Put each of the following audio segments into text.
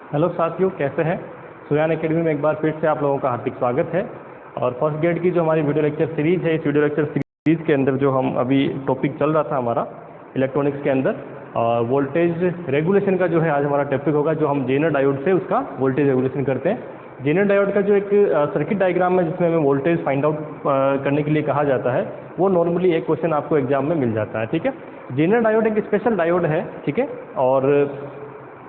Hello साथियों, कैसे हैं। सुयान एकेडमी में एक बार फिर से आप लोगों का हार्दिक स्वागत है। और फर्स्ट ग्रेड की जो हमारी वीडियो लेक्चर सीरीज़ है, इस वीडियो लेक्चर सीरीज़ के अंदर जो हम अभी टॉपिक चल रहा था हमारा इलेक्ट्रॉनिक्स के अंदर, वोल्टेज रेगुलेशन का जो है आज हमारा टॉपिक होगा, जो हम जेनर डायोड से उसका वोल्टेज रेगुलेशन करते हैं। जेनर डायोड का जो एक सर्किट डायग्राम है जिसमें हमें वोल्टेज फाइंड आउट करने के लिए कहा जाता है, वो नॉर्मली एक क्वेश्चन आपको एग्जाम में मिल जाता है। ठीक है, जेनर डायोड एक स्पेशल डायोड है। ठीक है, और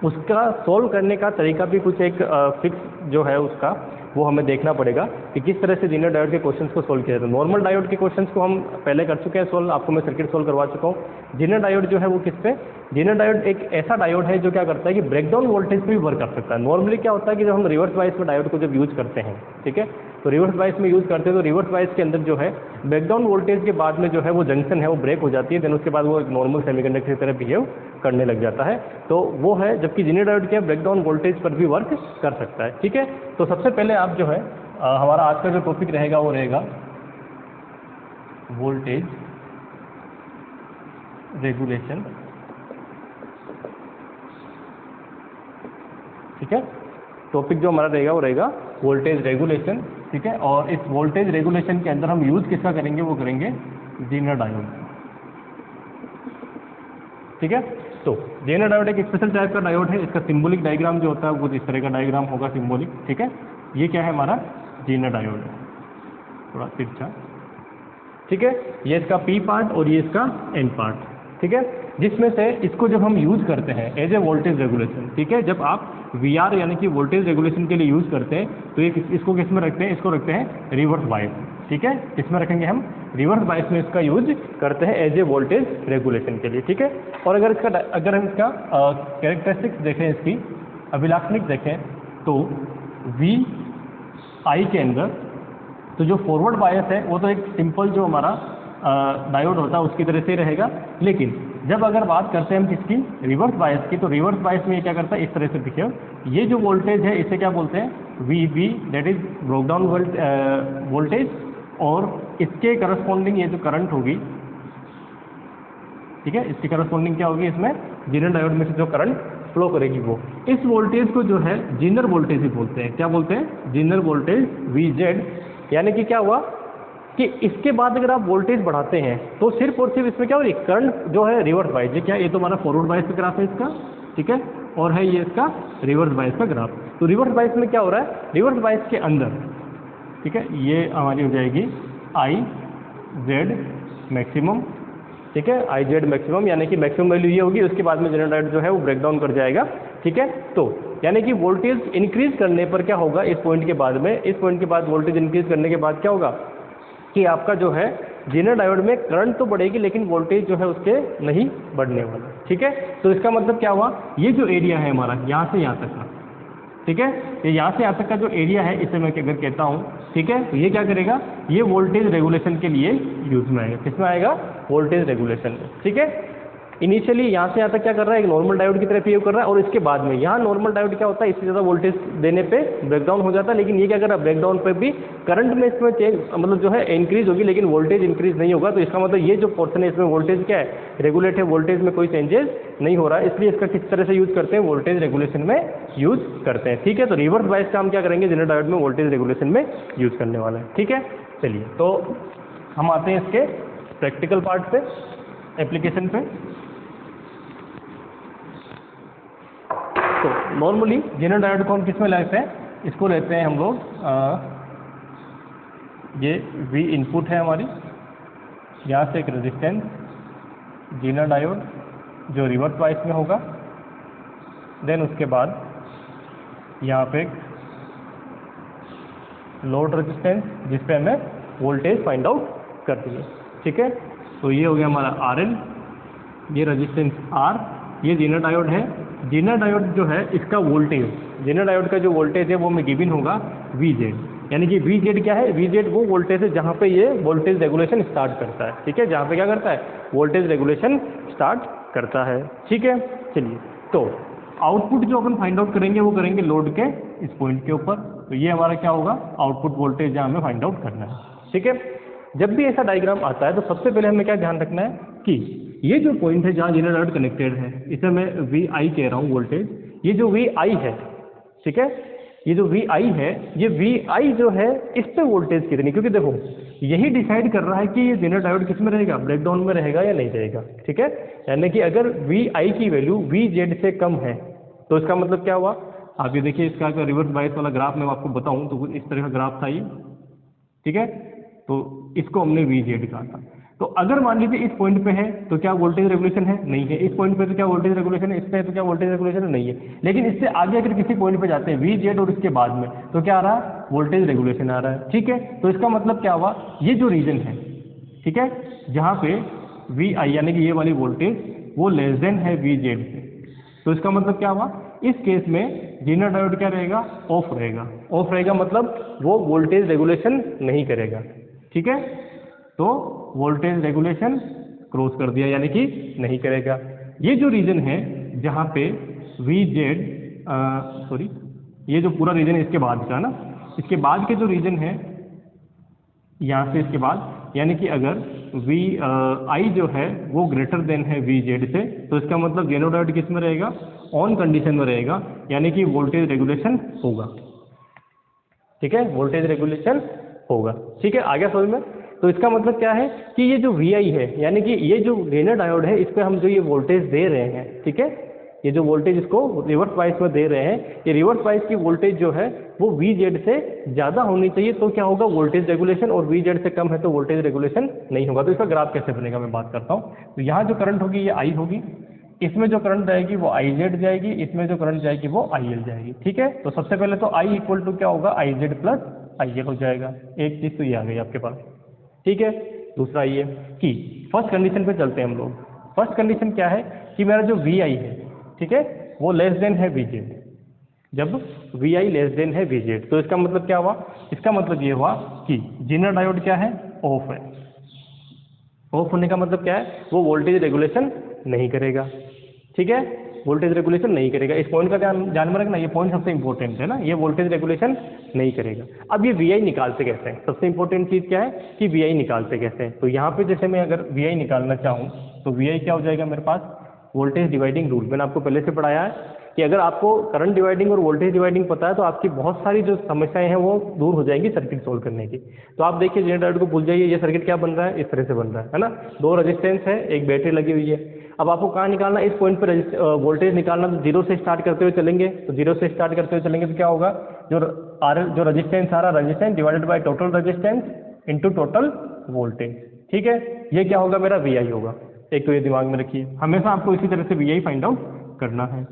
उसका सोल्व करने का तरीका भी कुछ एक फिक्स जो है उसका वो हमें देखना पड़ेगा कि किस तरह से जेनर डायोड के क्वेश्चंस को सोल्व किया जाता है। नॉर्मल डायोड के क्वेश्चंस को हम पहले कर चुके हैं सोल्व, आपको मैं सर्किट सोल्व करवा चुका हूँ। जेनर डायोड जो है वो किस पे, जेनर डायोड एक ऐसा डायोड है जो क्या करता है कि ब्रेकडाउन वोल्टेज पे भी वर्क कर सकता है। नॉर्मली क्या होता है कि जब हम रिवर्स बायस में डायोड को जब यूज करते हैं, ठीक है, तो रिवर्स बायस में यूज करते हैं तो रिवर्स बायस के अंदर जो है ब्रेकडाउन वोल्टेज के बाद में जो है वो जंक्शन है वो ब्रेक हो जाती है, देन उसके बाद वो एक नॉर्मल सेमीकंडक्टर की तरह बिहेव करने लग जाता है। तो वो है, जबकि जेनर डायोड क्या ब्रेकडाउन वोल्टेज पर भी वर्क कर सकता है। ठीक है, तो सबसे पहले आप जो है हमारा आज का जो टॉपिक रहेगा वो रहेगा वोल्टेज रेगुलेशन। ठीक है, टॉपिक जो हमारा रहेगा वो रहेगा वोल्टेज रेगुलेशन। ठीक है, और इस वोल्टेज रेगुलेशन के अंदर हम यूज किसका करेंगे, वो करेंगे जेनर डायोड। ठीक है, तो जेनर डायोड एक स्पेशल टाइप का डायोड है। इसका सिंबॉलिक डायग्राम जो होता है वो इस तरह का डायग्राम होगा, सिंबॉलिक। ठीक है, ये क्या है हमारा जेनर डायोड है, थोड़ा तिरछा। ठीक है, ये इसका पी पार्ट और ये इसका एन पार्ट। ठीक है, जिसमें से इसको जब हम यूज करते हैं एज ए वोल्टेज रेगुलेशन, ठीक है, जब आप वी आर यानी कि वोल्टेज रेगुलेशन के लिए यूज करते हैं तो इसको किस में रखते हैं, इसको रखते हैं रिवर्स बायस। ठीक है, इसमें रखेंगे हम रिवर्स बायस में इसका यूज करते हैं एज ए वोल्टेज रेगुलेशन के लिए। ठीक है, और अगर हम इसका कैरेक्टरिस्टिक्स देखें, इसकी अभिलाक्षणिक देखें, तो वी आई के अंदर तो जो फॉरवर्ड बायस है वो तो एक सिंपल जो हमारा डायोड होता है उसकी तरह से रहेगा, लेकिन जब अगर बात करते हैं हम किसकी, रिवर्स बायस की, तो रिवर्स बायस में ये क्या करता है, इस तरह से दिखे, ये जो वोल्टेज है इसे क्या बोलते हैं, V B, that is broke down voltage, और इसके करस्पॉन्डिंग ये जो करंट होगी, ठीक है, इसकी करस्पॉन्डिंग क्या होगी, इसमें जेनर डायोड में से जो करंट फ्लो करेगी वो, इस वोल्टेज को जो है जेनर वोल्टेज ही बोलते हैं। क्या बोलते हैं, जेनर वोल्टेज वी जेड। यानी कि क्या हुआ कि इसके बाद अगर आप वोल्टेज बढ़ाते हैं तो सिर्फ और सिर्फ इसमें क्या हो रही है, करंट जो है रिवर्स बायस, ये क्या, ये तो हमारा फॉरवर्ड बायस का ग्राफ है इसका, ठीक है, और है ये इसका रिवर्स बायस का ग्राफ। तो रिवर्स बायस में क्या हो रहा है, रिवर्स बायस के अंदर, ठीक है, ये हमारी हो जाएगी आई जेड मैक्सिमम। ठीक है, आई जेड मैक्सिमम, यानी कि मैक्सिमम वैल्यू ये होगी, उसके बाद में जेनर डायोड जो है वो ब्रेक डाउन कर जाएगा। ठीक है, तो यानी कि वोल्टेज इंक्रीज करने पर क्या होगा, इस पॉइंट के बाद में, इस पॉइंट के बाद वोल्टेज इंक्रीज करने के बाद क्या होगा कि आपका जो है जेनर डायोड में करंट तो बढ़ेगी लेकिन वोल्टेज जो है उसके नहीं बढ़ने वाला। ठीक है, तो इसका मतलब क्या हुआ, ये जो एरिया है हमारा यहाँ से यहाँ तक का, ठीक है, ये यहाँ से यहाँ तक का जो एरिया है इसे मैं अगर कहता हूँ, ठीक है, तो ये क्या करेगा, ये वोल्टेज रेगुलेशन के लिए यूज में आएगा। किसमें आएगा, वोल्टेज रेगुलेशन में। ठीक है, इनिशियली यहाँ से यहाँ तक क्या कर रहा है, एक नॉर्मल डायोड की तरह बिहेव कर रहा है, और इसके बाद में यहाँ नॉर्मल डायोड क्या होता है, इससे ज़्यादा वोल्टेज देने पे ब्रेकडाउन हो जाता है, लेकिन ये क्या कर रहा है, ब्रेकडाउन पे भी करंट में इसमें चेंज, मतलब जो है इंक्रीज होगी लेकिन वोल्टेज इंक्रीज नहीं होगा। तो इसका मतलब ये जो पोर्शन है इसमें वोल्टेज क्या है, रेगुलेट है, वोल्टेज में कोई चेंजेस नहीं हो रहा है, इसलिए इसका किस तरह से यूज करते हैं, वोल्टेज रेगुलेशन में यूज करते हैं। ठीक है, तो रिवर्स बायस का हम क्या करेंगे, जेनर डायोड में वोल्टेज रेगुलेशन में यूज करने वाले हैं। ठीक है, चलिए तो हम आते हैं इसके प्रैक्टिकल पार्ट पे, एप्लीकेशन पे। तो नॉर्मली जेनर डायोड को हम किस में लेते हैं, इसको लेते हैं हम लोग, ये V इनपुट है हमारी, यहाँ से एक रेजिस्टेंस जेनर डायोड जो रिवर्स बायस में होगा, देन उसके बाद यहाँ पे एक लोड रेजिस्टेंस जिस पे हमें वोल्टेज फाइंड आउट कर दिए। ठीक है, तो ये हो गया हमारा RL, ये रेजिस्टेंस R, ये जेनर डायोड है। जेनर डायोड जो है इसका वोल्टेज, जेनर डायोड का जो वोल्टेज है वो में गिवन होगा VZ, यानी कि VZ क्या है, VZ वो वोल्टेज है जहाँ पे ये वोल्टेज रेगुलेशन स्टार्ट करता है। ठीक है, जहाँ पे क्या करता है, वोल्टेज रेगुलेशन स्टार्ट करता है। ठीक है, चलिए तो आउटपुट जो अपन फाइंड आउट करेंगे वो करेंगे लोड के इस पॉइंट के ऊपर, तो ये हमारा क्या होगा, आउटपुट वोल्टेज जहाँ हमें फाइंड आउट करना है। ठीक है, जब भी ऐसा डायग्राम आता है तो सबसे पहले हमें क्या ध्यान रखना है कि ये जो पॉइंट है जहाँ जेनर डायोड कनेक्टेड है, इसे मैं वी आई कह रहा हूँ वोल्टेज, ये जो वी आई है ठीक है। ये जो वी आई है, ये वी आई जो है इस पे वोल्टेज कितनी, क्योंकि देखो यही डिसाइड कर रहा है कि ये जेनर डायोड किस में रहेगा, ब्रेकडाउन में रहेगा या नहीं रहेगा, ठीक है। यानी कि अगर वी आई की वैल्यू वी जेड से कम है तो इसका मतलब क्या हुआ, आप ये देखिए इसका अगर रिवर्स बायस वाला ग्राफ मैं आपको बताऊं तो कुछ इस तरह का ग्राफ था ये, ठीक है। तो इसको हमने वी जेड कहा था। तो अगर मान लीजिए इस पॉइंट पे है तो क्या वोल्टेज रेगुलेशन है, नहीं है। इस पॉइंट पे तो क्या वोल्टेज रेगुलेशन है, इस पे तो क्या वोल्टेज रेगुलेशन है, नहीं है। लेकिन इससे आगे अगर किसी पॉइंट पे जाते हैं वी जेड और इसके बाद में, तो क्या आ रहा है, वोल्टेज रेगुलेशन आ रहा है, ठीक है। तो इसका मतलब क्या हुआ, ये जो रीजन है, ठीक है, जहाँ पे वी आई यानी कि ये वाली वोल्टेज वो लेस देन है वी जेड से, तो इसका मतलब क्या हुआ, इस केस में जेनर डायोड क्या रहेगा, ऑफ रहेगा। ऑफ रहेगा मतलब वो वोल्टेज रेगुलेशन नहीं करेगा, ठीक है। तो वोल्टेज रेगुलेशन क्रॉस कर दिया यानी कि नहीं करेगा। ये जो रीजन है जहाँ पे वी जेड सॉरी ये जो पूरा रीजन है इसके बाद का ना, इसके बाद के जो रीजन है यहाँ से इसके बाद, यानी कि अगर वी आई जो है वो ग्रेटर देन है वी जेड से, तो इसका मतलब जेनर डायोड किस में रहेगा, ऑन कंडीशन में रहेगा, यानी कि वोल्टेज रेगुलेशन होगा, ठीक है, वोल्टेज रेगुलेशन होगा, ठीक है। आगे समझ में। तो इसका मतलब क्या है कि ये जो वी आई है यानी कि ये जो जेनर डायोड है इस पर हम जो ये वोल्टेज दे रहे हैं, ठीक है, ये जो वोल्टेज इसको रिवर्स बायस में दे रहे हैं, ये रिवर्स बायस की वोल्टेज जो है वो वी जेड से ज़्यादा होनी चाहिए, तो क्या होगा, वोल्टेज रेगुलेशन, और वी जेड से कम है तो वोल्टेज रेगुलेशन नहीं होगा। तो इसका ग्राफ कैसे बनेगा मैं बात करता हूँ। तो यहाँ जो करंट होगी ये आई होगी, इसमें जो करंट जाएगी वो आई जेड जाएगी, इसमें जो करंट जाएगी वो आई एल जाएगी, ठीक है। तो सबसे पहले तो आई इक्वल टू क्या होगा, I Z plus I L हो जाएगा। एक चीज़ तो ये आ गई आपके पास, ठीक है। दूसरा ये कि फर्स्ट कंडीशन पे चलते हैं हम लोग। फर्स्ट कंडीशन क्या है कि मेरा जो वी आई है, ठीक है, वो लेस देन है वी जेड। जब वी आई लेस देन है वी जेड तो इसका मतलब क्या हुआ, इसका मतलब ये हुआ कि जेनर डायोड क्या है, ऑफ है। ऑफ होने का मतलब क्या है, वो वोल्टेज रेगुलेशन नहीं करेगा, ठीक है, वोल्टेज रेगुलेशन नहीं करेगा। इस पॉइंट का ध्यान में रखना, ये पॉइंट सबसे इंपॉर्टेंट है ना, ये वोल्टेज रेगुलेशन नहीं करेगा। अब ये वी आई निकालते कैसे हैं, सबसे इंपॉर्टेंट चीज़ क्या है कि वी आई निकालते कैसे हैं। तो यहाँ पे जैसे मैं अगर वी आई निकालना चाहूँ तो वी आई क्या हो जाएगा मेरे पास, वोल्टेज डिवाइडिंग रूल मैंने आपको पहले से पढ़ाया है कि अगर आपको करंट डिवाइडिंग और वोल्टेज डिवाइडिंग पता है तो आपकी बहुत सारी जो समस्याएं हैं वो दूर हो जाएंगी सर्किट सोल्व करने की। तो आप देखिए जेनर डायोड को भूल जाइए, ये सर्किट क्या बन रहा है, इस तरह से बन रहा है ना, दो रेजिस्टेंस है, एक बैटरी लगी हुई है। अब आपको कहाँ निकालना, इस पॉइंट पर वोल्टेज निकालना, तो जीरो से स्टार्ट करते हुए चलेंगे, तो जीरो से स्टार्ट करते हुए चलेंगे तो क्या होगा, जो रेजिस्टेंस आ रहा, resistance divided by total resistance into total voltage, ठीक है। ये क्या होगा, मेरा वी आई होगा। एक तो ये दिमाग में रखिए, हमेशा आपको इसी तरह से वी आई फाइंड आउट करना है,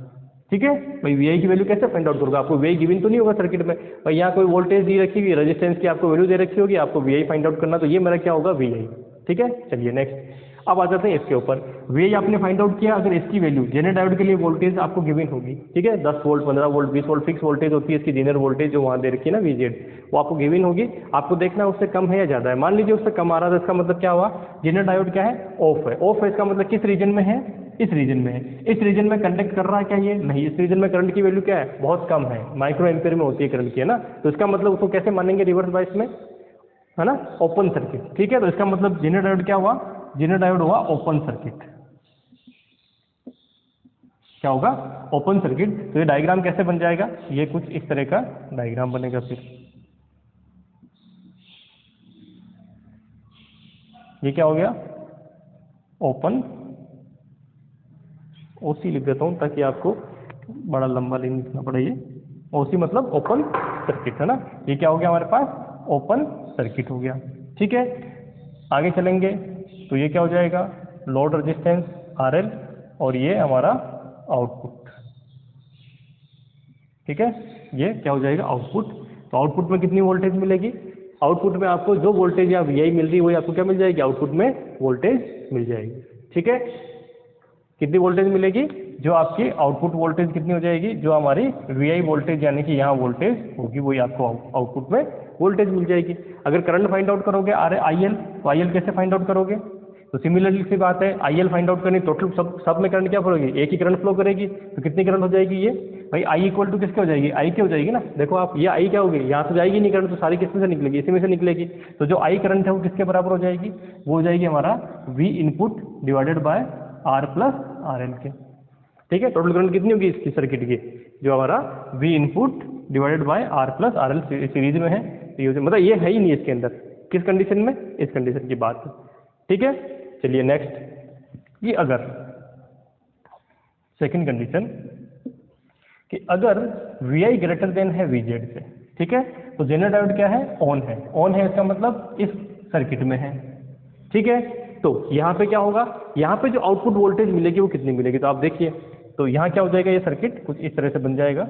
ठीक है। भाई वी आई की वैल्यू कैसे फाइंड आउट करोगे, आपको वी आई गिवन तो नहीं होगा सर्किट में, भाई यहाँ कोई वोल्टेज दी रखी हुई, रेजिस्टेंस की आपको वैल्यू दे रखी होगी, आपको वी आई फाइंड आउट करना, तो ये मेरा क्या होगा, वी आई, ठीक है। चलिए नेक्स्ट, अब आ जाते हैं इसके ऊपर। वी आई आपने फाइंड आउट किया, अगर इसकी वैल्यू जेनर डायोड के लिए वोल्टेज आपको गिवन होगी, ठीक है, 10 volt 15 volt 20 volt fix voltage होती है इसकी जेनर वोल्टेज जो वहाँ दे रखी है ना वी जेड, वो आपको गिवन होगी। आपको देखना है उससे कम है या ज़्यादा है। मान लीजिए उससे कम आ रहा था, इसका मतलब क्या हुआ, जेनर डायोड क्या है, ऑफ है। ऑफ है इसका मतलब किस रीजन में है, इस रीजन में है। इस रीजन में कंडक्ट कर रहा है क्या, ये नहीं, इस रीजन में करंट की वैल्यू क्या है, बहुत कम है, माइक्रो एम्पियर में होती है करंट की, है ना। तो इसका मतलब उसको कैसे मानेंगे, रिवर्स बायस में, है ना, ओपन सर्किट, ठीक है। तो इसका मतलब जेनर डायोड क्या हुआ, जेनर डायोड हुआ ओपन सर्किट, क्या होगा, ओपन सर्किट। तो ये डायग्राम कैसे बन जाएगा, ये कुछ इस तरह का डायग्राम बनेगा। फिर ये क्या हो गया, ओपन, ओसी लिख देता हूँ ताकि आपको बड़ा लंबा नहीं लिखना पड़े। ये ओसी मतलब ओपन सर्किट, है ना। ये क्या हो गया हमारे पास, ओपन सर्किट हो गया, ठीक है। आगे चलेंगे तो ये क्या हो जाएगा, लोड रेजिस्टेंस आरएल, और ये हमारा आउटपुट, ठीक है। ये क्या हो जाएगा, आउटपुट। तो आउटपुट में कितनी वोल्टेज मिलेगी, आउटपुट में आपको जो वोल्टेज या वी आई मिल रही है वही आपको क्या मिल जाएगी, आउटपुट में वोल्टेज मिल जाएगी, ठीक है। कितनी वोल्टेज मिलेगी, जो आपकी आउटपुट वोल्टेज कितनी हो जाएगी, जो हमारी वी आई वोल्टेज यानी कि यहाँ वोल्टेज होगी वही आपको आउटपुट में वोल्टेज मिल जाएगी। अगर करंट फाइंड आउट करोगे आर आई एल, तो आई एल कैसे फाइंड आउट करोगे, तो सिमिलरली सी बात है, आई एल फाइंड आउट करनी, टोटल सब में करंट क्या फ्लो होगी, एक ही करंट फ्लो करेगी, तो कितनी करंट हो जाएगी, ये भाई आई इक्वल टू किसके हो जाएगी, आई की हो जाएगी ना। देखो आप, ये आई क्या होगी, यहाँ से जाएगी नहीं करंट, तो सारी किस में से निकलेगी, इसी में से निकलेगी। तो जो आई करंट है वो किसके बराबर हो जाएगी, वो हो जाएगी हमारा V input divided by R plus R L के, ठीक है। टोटल करंट कितनी होगी इसकी सर्किट की, जो हमारा V input divided by R plus R L series में है, मतलब ये है ही नहीं इसके अंदर। किस कंडीशन में? इस कंडीशन की बात है, ठीक है। चलिए नेक्स्ट, कि अगर सेकंड कंडीशन कि अगर वी आई ग्रेटर देन है वी जेड से, ठीक है, तो जेनर डायोड क्या है? ऑन है। ऑन है इसका मतलब इस सर्किट में है, ठीक है। तो यहाँ पे क्या होगा? यहाँ पे जो आउटपुट वोल्टेज मिलेगी वो कितनी मिलेगी? तो आप देखिए, तो यहाँ क्या हो जाएगा, ये सर्किट कुछ इस तरह से बन जाएगा।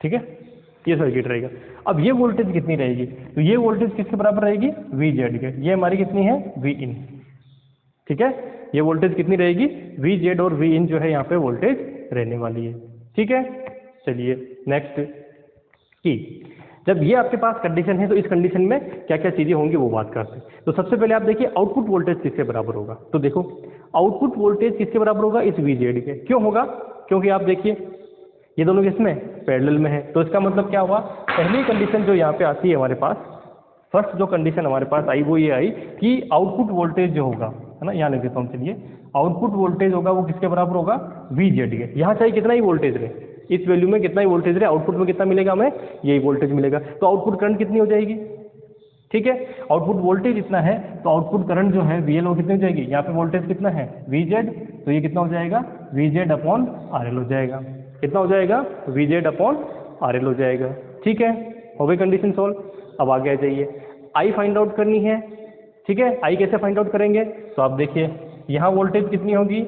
ठीक है, ये सर्किट रहेगा। अब ये वोल्टेज कितनी रहेगी? तो ये वोल्टेज किसके बराबर रहेगी? वी जेड के। ये हमारी कितनी है? वी इन, ठीक है। ये वोल्टेज कितनी रहेगी? वी जेड और वी इन जो है यहाँ पे वोल्टेज रहने वाली है, ठीक है। चलिए नेक्स्ट, की जब ये आपके पास कंडीशन है तो इस कंडीशन में क्या क्या चीजें होंगी वो बात करते हैं। तो सबसे पहले आप देखिए आउटपुट वोल्टेज किसके बराबर होगा? तो देखो आउटपुट वोल्टेज किसके बराबर होगा? इस वी जेड के। क्यों होगा? क्योंकि आप देखिए ये दोनों किसमें? पैरेलल में है। तो इसका मतलब क्या हुआ? पहली कंडीशन जो यहाँ पे आती है हमारे पास, फर्स्ट जो कंडीशन हमारे पास आई वो ये आई कि आउटपुट वोल्टेज जो होगा, है ना, यहाँ लिख देता हूँ, चलिए, आउटपुट वोल्टेज होगा वो किसके बराबर होगा? वी जेड के। यहाँ चाहे कितना ही वोल्टेज रहे, इस वैल्यू में कितना ही वोल्टेज रहे, आउटपुट में कितना मिलेगा हमें? यही वोल्टेज मिलेगा। तो आउटपुट करंट कितनी हो जाएगी? ठीक है, आउटपुट वोल्टेज इतना है तो आउटपुट करंट जो है वी एल वो कितनी हो जाएगी? यहाँ पे वोल्टेज कितना है? वी जेड, तो ये कितना हो जाएगा? We Z upon R L हो जाएगा। कितना हो जाएगा? We Z upon R L हो जाएगा, ठीक है। हो गई कंडीशन सॉल्व। अब आगे आ जाइए, आई फाइंड आउट करनी है, ठीक है। आई कैसे फाइंड आउट करेंगे? तो आप देखिए यहाँ वोल्टेज कितनी होगी?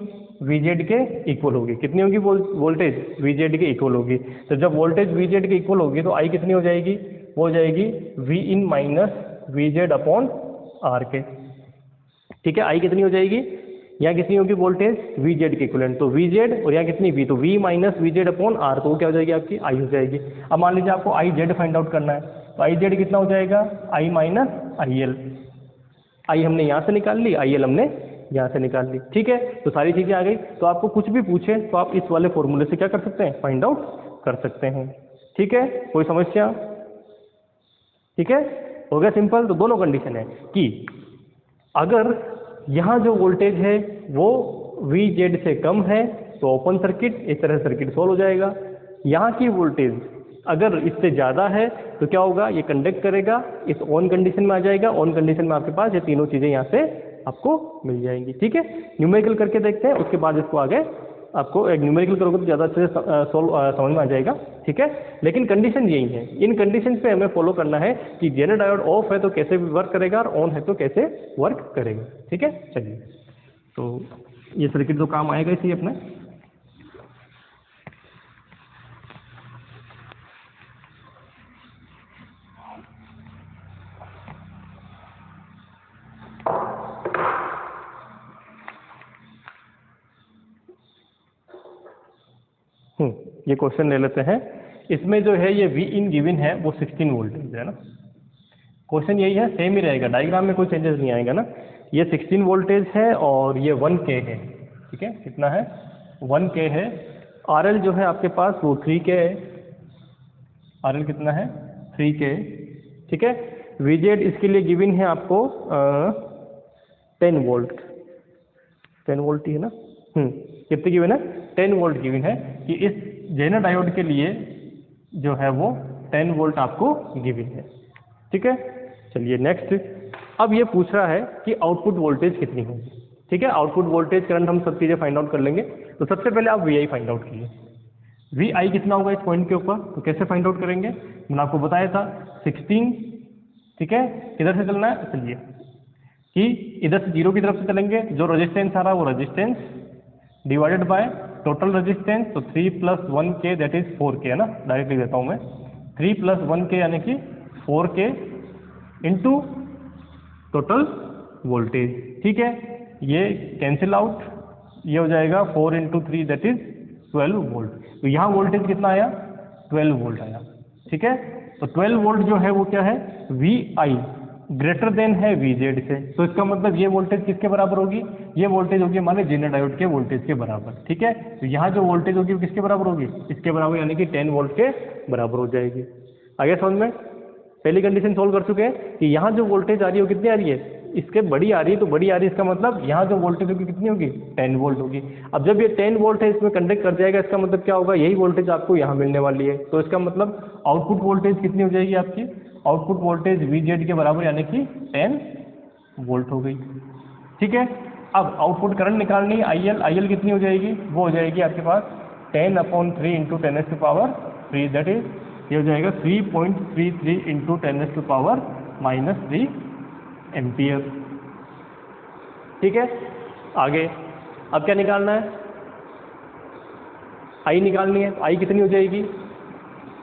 वी जेड के इक्वल होगी। कितनी होगी वोल्टेज? वी जेड के इक्वल होगी। तो जब वोल्टेज वी जेड के इक्वल होगी तो आई कितनी हो जाएगी? वो हो जाएगी V in minus V Z upon R के, ठीक है। आई कितनी हो जाएगी? यहाँ कितनी होगी वोल्टेज? वी जेड के इक्वलेंट, तो वी जेड, और यहाँ कितनी? वी, तो V minus V Z upon R, तो वो क्या हो जाएगी आपकी? आई हो जाएगी। अब मान लीजिए आपको आई जेड फाइंड आउट करना है, तो आई जेड कितना हो जाएगा? आई माइनस आई एल। आई हमने यहाँ से निकाल ली, आई एल हमने यहाँ से निकाल ली, ठीक है। तो सारी चीज़ें आ गई। तो आपको कुछ भी पूछे तो आप इस वाले फॉर्मूले से क्या कर सकते हैं? फाइंड आउट कर सकते हैं, ठीक है। कोई समस्या? ठीक है, हो गया सिंपल। तो दोनों कंडीशन है कि अगर यहाँ जो वोल्टेज है वो वी जेड से कम है तो ओपन सर्किट, इस तरह सर्किट सोल्व हो जाएगा। यहाँ की वोल्टेज अगर इससे ज़्यादा है तो क्या होगा? ये कंडक्ट करेगा, इस ऑन कंडीशन में आ जाएगा। ऑन कंडीशन में आपके पास ये तीनों चीज़ें यहाँ से आपको मिल जाएंगी, ठीक है। न्यूमेरिकल करके देखते हैं, उसके बाद इसको आगे आपको एक न्यूमेरिकल करोगे तो ज़्यादा अच्छे से समझ में आ जाएगा, ठीक है। लेकिन कंडीशन यही है, इन कंडीशन पे हमें फॉलो करना है कि जेनर डायोड ऑफ है तो कैसे वर्क करेगा और ऑन है तो कैसे वर्क करेगा, ठीक है। चलिए, तो ये सर्किट तो काम आएगा इसी अपने। ये क्वेश्चन ले लेते हैं। इसमें जो है ये वी इन गिवन है वो 16 वोल्टेज है ना। क्वेश्चन यही है, सेम ही रहेगा, डायग्राम में कोई चेंजेस नहीं आएगा ना। ये 16 वोल्टेज है और ये 1K है, ठीक है। कितना है? 1K है। RL जो है आपके पास वो 3K है। RL कितना है? 3K, ठीक है। VZ इसके लिए गिवन है आपको 10 वोल्ट। 10 वोल्ट ही है ना। कितनी गिवन है? 10 वोल्ट गिवन है कि इस जेनर डायोड के लिए जो है वो 10 वोल्ट आपको गिवन है, ठीक है। चलिए नेक्स्ट, अब ये पूछ रहा है कि आउटपुट वोल्टेज कितनी होगी, ठीक है। आउटपुट वोल्टेज करंट हम सब चीज़ें फाइंड आउट कर लेंगे। तो सबसे पहले आप VI फाइंड आउट कीजिए। VI कितना होगा इस पॉइंट के ऊपर? तो कैसे फाइंड आउट करेंगे? मैंने आपको बताया था 16, ठीक है। किधर से चलना है? चलिए कि इधर से 0 की तरफ से चलेंगे, जो रेजिस्टेंस आ रहा है वो resistance divided by total resistance, तो 3 + 1K दैट इज 4K, है ना। डायरेक्ट लिख देता हूँ मैं, 3 + 1K यानी कि 4K इंटू टोटल वोल्टेज, ठीक है। ये कैंसिल आउट, ये हो जाएगा 4 × 3 दैट इज 12 वोल्ट। तो यहाँ वोल्टेज कितना आया, 12 वोल्ट आया। ठीक है, तो 12 वोल्ट जो है वो क्या है, वी आई ग्रेटर देन है वी जेड से। तो इसका मतलब ये वोल्टेज किसके बराबर होगी, ये वोल्टेज होगी हमारे जेनर डायोड के वोल्टेज के बराबर। ठीक है, तो यहाँ जो वोल्टेज होगी वो किसके बराबर होगी, इसके बराबर, यानी कि 10 वोल्ट के बराबर हो जाएगी। आगे समझ में, पहली कंडीशन सोल्व कर चुके हैं कि यहाँ जो वोल्टेज आ रही है वो कितनी आ रही है, इसके बड़ी आ रही है, तो बड़ी आ रही है इसका मतलब यहाँ जो वोल्टेज होगी कितनी होगी, 10 वोल्ट होगी। अब जब ये 10 वोल्ट है इसमें कंडक्ट कर जाएगा, इसका मतलब क्या होगा, यही वोल्टेज आपको यहाँ मिलने वाली है। तो इसका मतलब आउटपुट वोल्टेज कितनी हो जाएगी आपकी, आउटपुट वोल्टेज वी जेड के बराबर, यानी कि 10 वोल्ट हो गई। ठीक है, अब आउटपुट करंट निकालनी है आई एल कितनी हो जाएगी, वो हो जाएगी आपके पास 10/3 इंटू 10⁻³ दैट इज ये हो जाएगा 3.33 इंटू 10⁻³ एम्पियर। ठीक है, आगे अब क्या निकालना है, आई निकालनी है। आई कितनी हो जाएगी,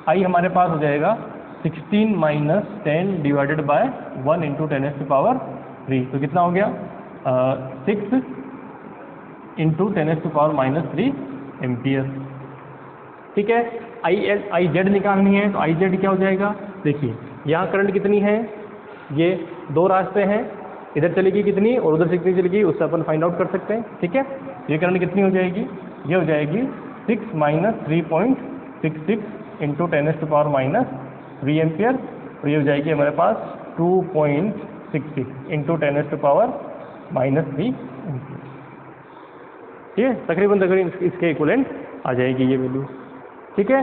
आई हमारे पास हो जाएगा 16 - 10 डिवाइडेड बाय 1 इंटू 10⁻³। तो कितना हो गया 6 इंटू 10⁻³ एम्पियर। ठीक है, आई जेड निकालनी है। तो आई जेड क्या हो जाएगा, देखिए यहाँ करंट कितनी है, ये दो रास्ते हैं, इधर चलेगी कितनी और उधर से कितनी चलेगी, उससे अपन फाइंड आउट कर सकते हैं। ठीक है, ये करंट कितनी हो जाएगी, ये हो जाएगी 6 - 3.66 इंटू 10⁻³ एम्पियर। और ये हो जाएगी हमारे पास 2.66 इंटू 10⁻³ एम्पियर। ठीक है, तकरीबन इसके इक्वलेंट आ जाएगी ये वैल्यू। ठीक है,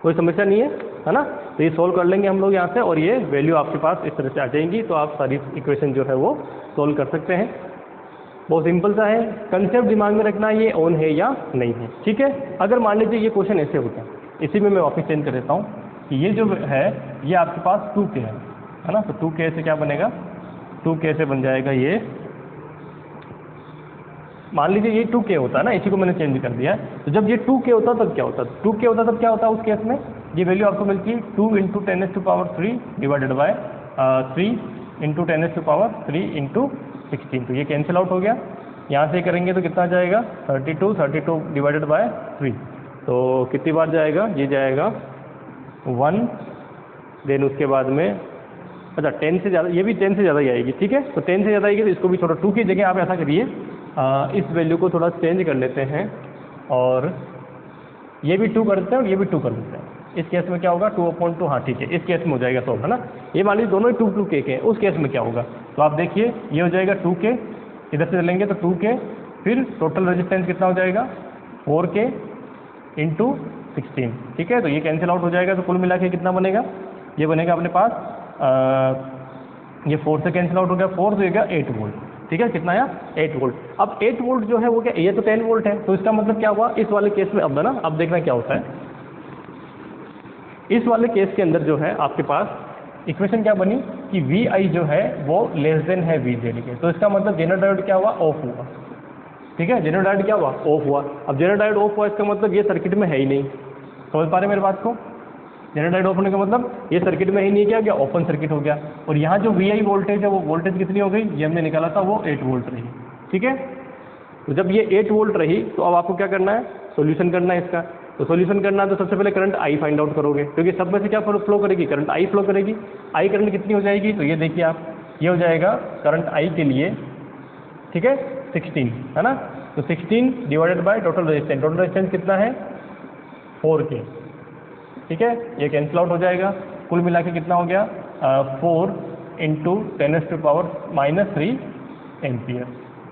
कोई समस्या नहीं है ना। तो ये सोल्व कर लेंगे हम लोग यहाँ से, और ये वैल्यू आपके पास इस तरह से आ जाएंगी। तो आप सारी इक्वेशन जो है वो सोल्व कर सकते हैं। बहुत सिंपल सा है, कंसेप्ट दिमाग में रखना ये ऑन है या नहीं है। ठीक है, अगर मान लीजिए ये क्वेश्चन ऐसे होता है, इसी में मैं वापस चेंज कर देता हूँ कि ये जो है ये आपके पास 2K है ना। तो 2K से क्या बनेगा, 2K से बन जाएगा ये, मान लीजिए ये 2K होता है ना, इसी को मैंने चेंज कर दिया है। तो जब ये 2K होता तब क्या होता, 2K होता तब क्या होता, उस केस में ये वैल्यू आपको मिलती है 2 into 10⁻³ divided by 3 into 10⁻³ into 16। तो ये कैंसिल आउट हो गया, यहाँ से करेंगे तो कितना जाएगा 32 डिवाइडेड बाय 3। तो कितनी बार जाएगा, ये जाएगा 1, देन उसके बाद में अच्छा 10 से ज़्यादा, ये भी 10 से ज़्यादा ही आएगी। ठीक है, तो 10 से ज़्यादा आएगी तो इसको भी थोड़ा 2 की जगह आप ऐसा करिए, इस वैल्यू को थोड़ा चेंज कर लेते हैं और ये भी 2 कर देते हैं और ये भी 2 कर देते हैं। इस केस में क्या होगा 2/2, हाँ ठीक है, इस केस में हो जाएगा सोल्व, है ना। ये मान लीजिए दोनों ही 2 के हैं, उस केस में क्या होगा, तो आप देखिए ये हो जाएगा 2K, इधर से चलेंगे तो 2K, फिर टोटल रेजिस्टेंस कितना हो जाएगा 4K इंटू 16। ठीक है, तो ये कैंसिल आउट हो जाएगा, तो कुल मिला के कितना बनेगा, ये बनेगा अपने पास ये 4 से कैंसिल आउट हो गया, 4 से 8 वोल्ट। ठीक है, कितना आया 8 वोल्ट। अब 8 वोल्ट जो है वो क्या, ये तो 10 वोल्ट है, तो इसका मतलब क्या हुआ इस वाले केस में, अब ना अब देखना क्या होता है इस वाले केस के अंदर जो है आपके पास इक्वेशन क्या बनी कि वी आई जो है वो लेस देन है वी जेड के। तो इसका मतलब जेनर डायोड क्या हुआ, ऑफ हुआ। ठीक है, जेनर डायोड क्या हुआ, ऑफ हुआ। अब जेनर डायोड ऑफ हुआ इसका मतलब ये सर्किट में है ही नहीं, समझ पा रहे मेरे बात को। जेनर डायोड ऑफ होने का मतलब ये सर्किट में ही नहीं, क्या ओपन सर्किट हो गया। और यहाँ जो वी आई वोल्टेज है वो वोल्टेज कितनी हो गई, ये हमने निकाला था वो 8 वोल्ट रही। ठीक है, तो जब ये 8 वोल्ट रही तो अब आपको क्या करना है, सोल्यूशन करना है इसका। तो सोल्यूशन करना है तो सबसे पहले करंट आई फाइंड आउट करोगे, क्योंकि सब में से क्या फ्लो करेगी, करंट आई फ्लो करेगी। आई करंट कितनी हो जाएगी, तो ये देखिए आप, ये हो जाएगा करंट आई के लिए, ठीक है 16, है ना। तो 16 डिवाइडेड बाय टोटल रेजिस्टेंस कितना है 4K। ठीक है, ये कैंसिल आउट हो जाएगा, कुल मिला के कितना हो गया 4 इंटू 10⁻³ एम्पियर।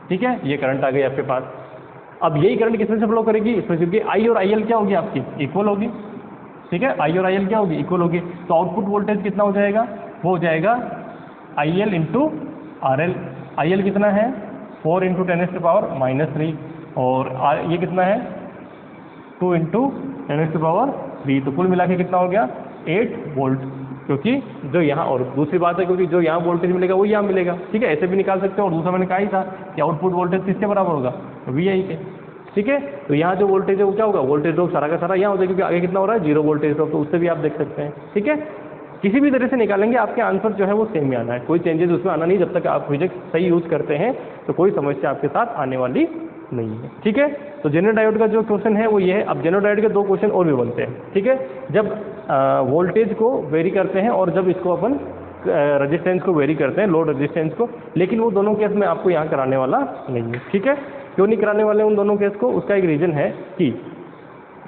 ठीक है, ये करंट आ गई आपके पास। अब यही करंट किसमें से फ्लो करेगी, इसमें, क्योंकि आई और IL क्या होगी आपकी, इक्वल होगी। ठीक है, आई और IL क्या होगी, इक्वल होगी। तो आउटपुट वोल्टेज कितना हो जाएगा, वो हो जाएगा IL इंटू RL। IL कितना है 4 इंटू 10⁻³ और ये कितना है 2 इंटू 10⁻³। तो कुल मिला के कितना हो गया 8 वोल्ट, क्योंकि जो यहाँ, और दूसरी बात है क्योंकि जो यहाँ वोल्टेज मिलेगा वो यहाँ मिलेगा। ठीक है, ऐसे भी निकाल सकते हो। और दूसरा मैंने कहा ही था कि आउटपुट वोल्टेज किसके बराबर होगा, VI के। ठीक है, तो यहाँ जो वोल्टेज है वो क्या होगा, वोल्टेज ड्रॉप सारा का सारा यहाँ होता है, क्योंकि आगे कितना हो रहा है 0 वोल्टेज ड्रॉप, तो उससे भी आप देख सकते हैं। ठीक है, किसी भी तरह से निकालेंगे आपके आंसर जो है वो सेम ही आना है, कोई चेंजेस उसमें आना नहीं। जब तक आप फिजिक्स सही यूज़ करते हैं तो कोई समस्या आपके साथ आने वाली नहीं है, ठीक है। तो जेनर डायोड का जो क्वेश्चन है वो ये है। अब जेनर डायोड के 2 क्वेश्चन और भी बनते हैं, ठीक है। जब वोल्टेज को वेरी करते हैं और जब इसको अपन रेजिस्टेंस को वेरी करते हैं, लोड रेजिस्टेंस को, लेकिन वो दोनों केस में आपको यहाँ कराने वाला नहीं है, ठीक है। क्यों नहीं कराने वाले उन दोनों केस को? उसका एक रीज़न है कि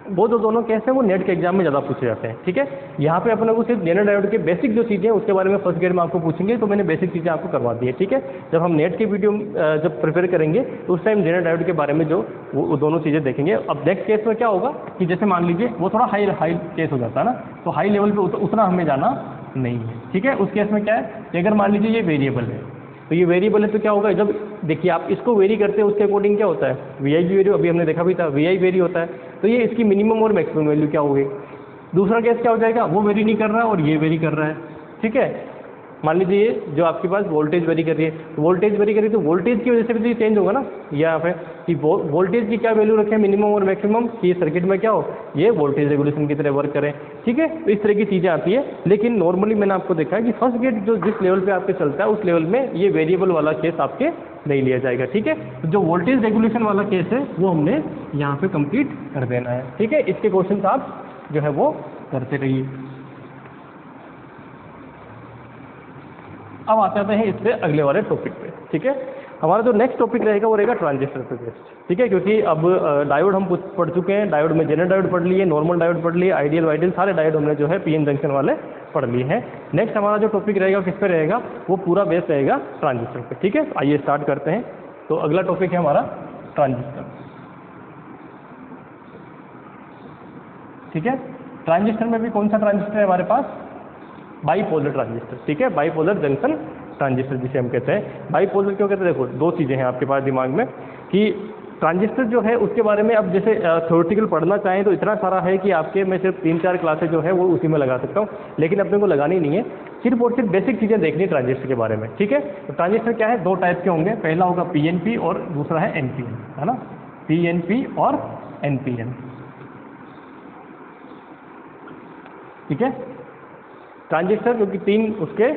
वो जो दोनों केस हैं वो नेट के एग्जाम में ज़्यादा पूछे जाते हैं, ठीक है। यहाँ पे अपने को सिर्फ जेनर डायोड के बेसिक जो चीज़ें हैं उसके बारे में फर्स्ट ग्रेड में आपको पूछेंगे, तो मैंने बेसिक चीज़ें आपको करवा दी है, ठीक है। जब हम नेट की वीडियो जब प्रिपेयर करेंगे तो उस टाइम जेनर डायोड के बारे में जो वो दोनों चीज़ें देखेंगे। अब नेक्स्ट केस में क्या होगा कि जैसे मान लीजिए वो थोड़ा हाई केस हो जाता है ना, तो हाई लेवल पर उतना हमें जाना नहीं है, ठीक है। उस केस में क्या है कि अगर मान लीजिए ये वेरिएबल है, तो ये वेरिएबल है तो क्या होगा, जब देखिए आप इसको वेरी करते हैं उसके अकॉर्डिंग क्या होता है, वी आई भी वेरी, अभी हमने देखा भी था वी आई वेरी होता है, तो ये इसकी मिनिमम और मैक्सिमम वैल्यू क्या होगी। दूसरा केस क्या हो जाएगा, वो वेरी नहीं कर रहा है और ये वेरी कर रहा है, ठीक है। मान लीजिए ये जो आपके पास वोल्टेज वेरी कर रही है, वोल्टेज वेरी कर रही है तो वोल्टेज की वजह से भी चेंज होगा ना। यहाँ पे कि वोल्टेज की क्या वैल्यू रखें, मिनिमम और मैक्सिमम, कि सर्किट में क्या हो, ये वोल्टेज रेगुलेशन की तरह वर्क करें, ठीक है। तो इस तरह की चीज़ें आती है। लेकिन नॉर्मली मैंने आपको देखा है कि फर्स्ट गेट जो जिस लेवल पे आपके चलता है उस लेवल में ये वेरिएबल वाला केस आपके नहीं लिया जाएगा, ठीक है। तो जो वोल्टेज रेगुलेशन वाला केस है वो हमने यहाँ पे कंप्लीट कर देना है, ठीक है। इसके क्वेश्चन आप जो है वो करते रहिए। अब आते हैं इससे अगले वाले टॉपिक पे, ठीक है। हमारा जो नेक्स्ट टॉपिक रहेगा वो रहेगा ट्रांजिस्टर पे बेस्ड, ठीक है। क्योंकि अब डायोड हम पढ़ चुके हैं, डायोड में जेनर डायोड पढ़ लिए, नॉर्मल डायोड पढ़ लिए, आइडियल वाइडियल सारे डायोड हमने जो है पीएन जंक्शन वाले पढ़ लिए हैं। नेक्स्ट हमारा जो टॉपिक रहेगा किस पे रहेगा, वो पूरा बेस्ड रहेगा ट्रांजिस्टर पे, ठीक है। आइए स्टार्ट करते हैं। तो अगला टॉपिक है हमारा ट्रांजिस्टर, ठीक है। ट्रांजिस्टर में भी कौन सा ट्रांजिस्टर है हमारे पास, बाईपोलर ट्रांजिस्टर, ठीक है। बाईपोलर जंक्शन ट्रांजिस्टर जिसे हम कहते हैं। बाईपोलर क्यों कहते हैं, देखो 2 चीज़ें हैं आपके पास दिमाग में कि ट्रांजिस्टर जो है उसके बारे में अब जैसे थ्योरेटिकल पढ़ना चाहें तो इतना सारा है कि आपके मैं सिर्फ 3-4 क्लासेज जो है वो उसी में लगा सकता हूँ, लेकिन अपने को लगानी नहीं है। सिर्फ और सिर्फ बेसिक चीज़ें देखनी है ट्रांजिस्टर के बारे में, ठीक है। तो ट्रांजिस्टर क्या है, 2 टाइप के होंगे, पहला होगा पीएनपी और दूसरा है एनपीएन, है ना। पीएनपी और एनपीएन, ठीक है। ट्रांजिस्टर क्योंकि 3 उसके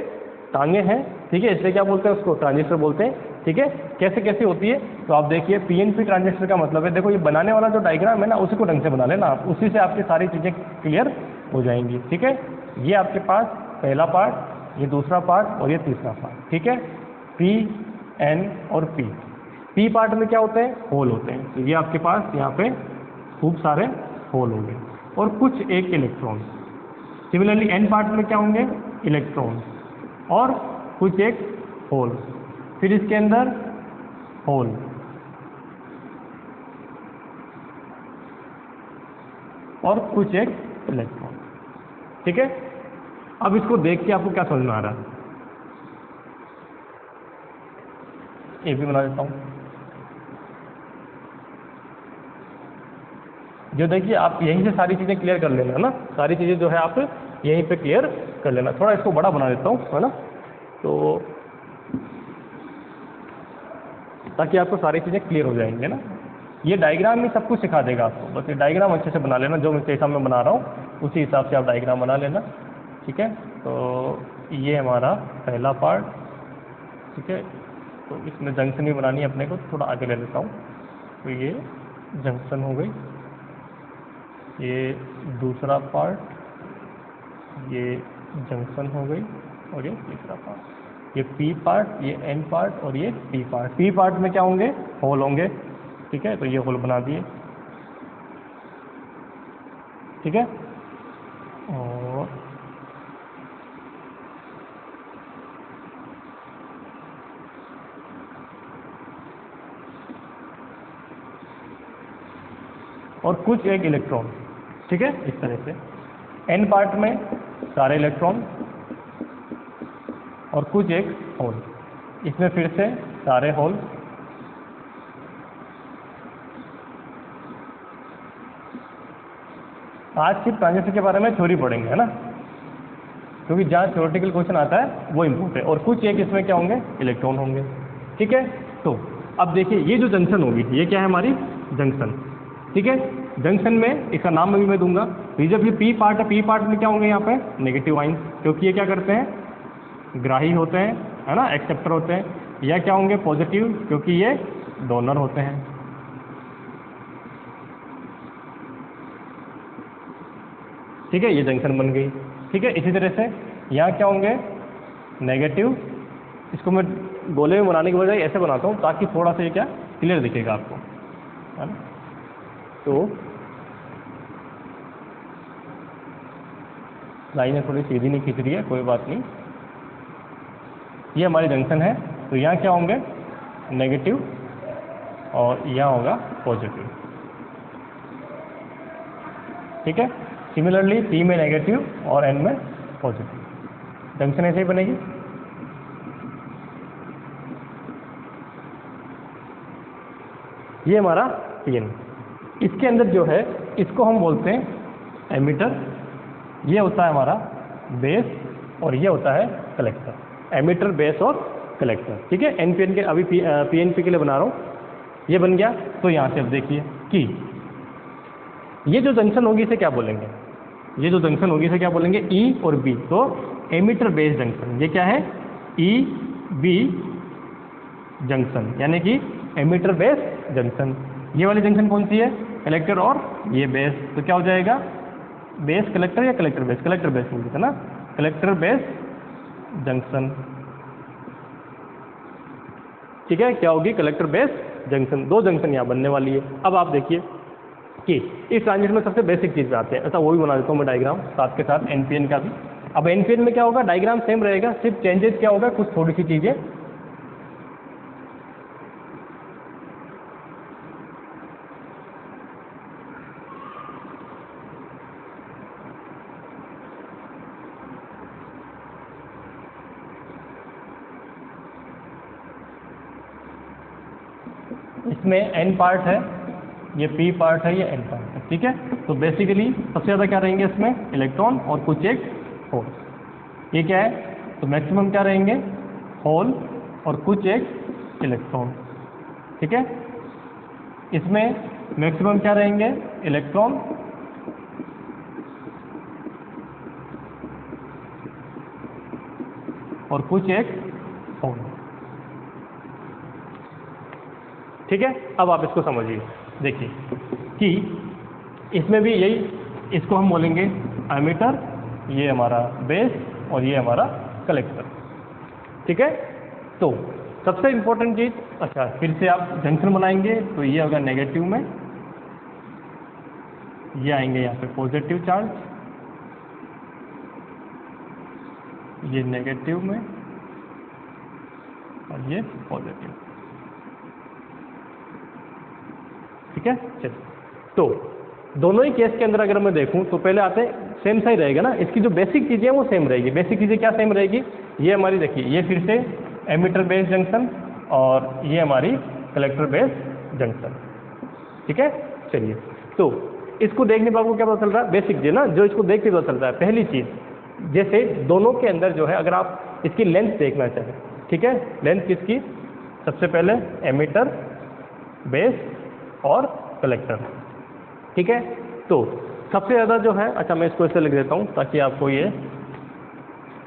टांगे हैं, ठीक है, इसलिए क्या बोलते हैं उसको ट्रांजिस्टर बोलते हैं, ठीक है। कैसे कैसे होती है तो आप देखिए, पीएनपी ट्रांजिस्टर का मतलब है, देखो ये बनाने वाला जो डायग्राम है ना उसी को ढंग से बना लेना आप, उसी से आपकी सारी चीज़ें क्लियर हो जाएंगी, ठीक है। ये आपके पास पहला पार्ट, ये दूसरा पार्ट और ये तीसरा पार्ट, ठीक है। पी एन और पी। पी पार्ट में क्या होते हैं, होल होते हैं, तो ये आपके पास यहाँ पे खूब सारे होल होंगे और कुछ एक इलेक्ट्रॉन। सिमिलरली एन पार्ट में क्या होंगे, इलेक्ट्रॉन और कुछ एक होल, फिर इसके अंदर होल और कुछ एक इलेक्ट्रॉन, ठीक है। अब इसको देख के आपको क्या समझ में आ रहा है, ये भी बना देता हूँ। जो देखिए आप यहीं से सारी चीज़ें क्लियर कर लेना ना, सारी चीज़ें जो है आप यहीं पे क्लियर कर लेना। थोड़ा इसको बड़ा बना देता हूँ, है ना, तो ताकि आपको सारी चीज़ें क्लियर हो जाएंगे ना। ये डायग्राम ही सब कुछ सिखा देगा आपको, बस ये डायग्राम अच्छे से बना लेना, जो मैं जैसा मैं बना रहा हूँ उसी हिसाब से आप डायग्राम बना लेना, ठीक है। तो ये हमारा पहला पार्ट, ठीक है। तो इसमें जंक्शन भी बनानी है अपने को, थोड़ा आगे ले लेता हूँ। तो ये जंक्शन हो गई, ये दूसरा पार्ट, ये जंक्शन हो गई और ये तीसरा पार्ट, ये पी पार्ट, ये एन पार्ट और ये पी पार्ट। पी पार्ट में क्या होंगे, होल होंगे, ठीक है। तो ये होल बना दिए, ठीक है। और कुछ एक इलेक्ट्रॉन, ठीक है, इस तरह से। एन पार्ट में सारे इलेक्ट्रॉन और कुछ एक होल, इसमें फिर से सारे होल, आज सिर्फ ट्रांजिस्टर के बारे में थ्योरी पढ़ेंगे, है ना, क्योंकि जहाँ थ्योरेटिकल क्वेश्चन आता है वो इम्पोर्टेंट है। और कुछ एक इसमें क्या होंगे, इलेक्ट्रॉन होंगे, ठीक है। तो अब देखिए ये जो जंक्शन होगी ये क्या है, हमारी जंक्शन, ठीक है। जंक्शन में इसका नाम भी मैं दूंगा। तो जब ये पी पार्ट है, पी पार्ट में क्या होंगे यहाँ पे नेगेटिव आइंस, क्योंकि ये क्या करते हैं ग्राही होते हैं, है ना, एक्सेप्टर होते हैं। या क्या होंगे पॉजिटिव, क्योंकि ये डोनर होते हैं। ठीक है, ये जंक्शन बन गई। ठीक है, इसी तरह से यहाँ क्या होंगे नेगेटिव। इसको मैं गोले में बनाने के बजाय ऐसे बनाता हूँ ताकि थोड़ा सा ये क्या क्लियर दिखेगा आपको, है ना। तो लाइनें थोड़ी सीधी नहीं खींच रही है, कोई बात नहीं। ये हमारी जंक्शन है, तो यहाँ क्या होंगे नेगेटिव और यहाँ होगा पॉजिटिव। ठीक है, सिमिलरली पी में नेगेटिव और एन में पॉजिटिव। जंक्शन ऐसे ही बनेगी। ये हमारा पीएन, इसके अंदर जो है इसको हम बोलते हैं एमिटर। ये होता है हमारा बेस और ये होता है कलेक्टर। एमिटर, बेस और कलेक्टर। ठीक है, एनपीएन के अभी पीएनपी के लिए बना रहा हूँ, ये बन गया। तो यहाँ से अब देखिए कि ये जो जंक्शन होगी इसे क्या बोलेंगे, ये जो जंक्शन होगी इसे क्या बोलेंगे ई और बी। तो एमिटर बेस जंक्शन, ये क्या है ई बी जंक्शन, यानी कि एमिटर बेस जंक्शन। ये वाली जंक्शन कौन सी है कलेक्टर और ये बेस। तो क्या हो जाएगा बेस कलेक्टर या कलेक्टर बेस, कलेक्टर बेस बोलते हैं ना, कलेक्टर बेस जंक्शन। ठीक है, क्या होगी कलेक्टर बेस जंक्शन। दो जंक्शन यहाँ बनने वाली है। अब आप देखिए कि इस ट्रांजिस्टर में सबसे बेसिक चीज़ पे आते हैं। ऐसा वो भी बना देता हूँ मैं डायग्राम साथ के साथ एनपीएन का भी। अब एनपीएन में क्या होगा डायग्राम सेम रहेगा, सिर्फ चेंजेस क्या होगा कुछ थोड़ी सी चीज़ें। इसमें एन पार्ट है, ये पी पार्ट है, ये एन पार्ट है। ठीक है, तो बेसिकली सबसे ज़्यादा क्या रहेंगे इसमें इलेक्ट्रॉन और कुछ एक होल। ये क्या है तो मैक्सिमम क्या रहेंगे होल और कुछ एक इलेक्ट्रॉन। ठीक है, इसमें मैक्सिमम क्या रहेंगे इलेक्ट्रॉन और कुछ एक होल। ठीक है, अब आप इसको समझिए, देखिए कि इसमें भी यही, इसको हम बोलेंगे एमिटर, ये हमारा बेस और ये हमारा कलेक्टर। ठीक है, तो सबसे इम्पोर्टेंट चीज़, अच्छा फिर से आप जंक्शन बनाएंगे तो ये होगा नेगेटिव में, ये आएंगे यहाँ पे पॉजिटिव चार्ज, ये नेगेटिव में और ये पॉजिटिव। ठीक है, चलिए तो दोनों ही केस के अंदर अगर मैं देखूं तो पहले आते हैं सेम सा ही रहेगा ना, इसकी जो बेसिक चीज़ें हैं वो सेम रहेगी। बेसिक चीज़ें क्या सेम रहेगी, ये हमारी देखिए ये फिर से एमिटर बेस जंक्शन और ये हमारी कलेक्टर बेस जंक्शन। ठीक है, चलिए तो इसको देखने पर आपको क्या पता चल रहा है बेसिक चीज़ ना, जो इसको देख के पता चलता है। पहली चीज़ जैसे दोनों के अंदर जो है अगर आप इसकी लेंथ देखना चाहें, ठीक है, लेंथ किसकी, सबसे पहले एमिटर बेस और कलेक्टर। ठीक है, तो सबसे ज़्यादा जो है, अच्छा मैं इसको ऐसे लिख देता हूँ ताकि आपको ये,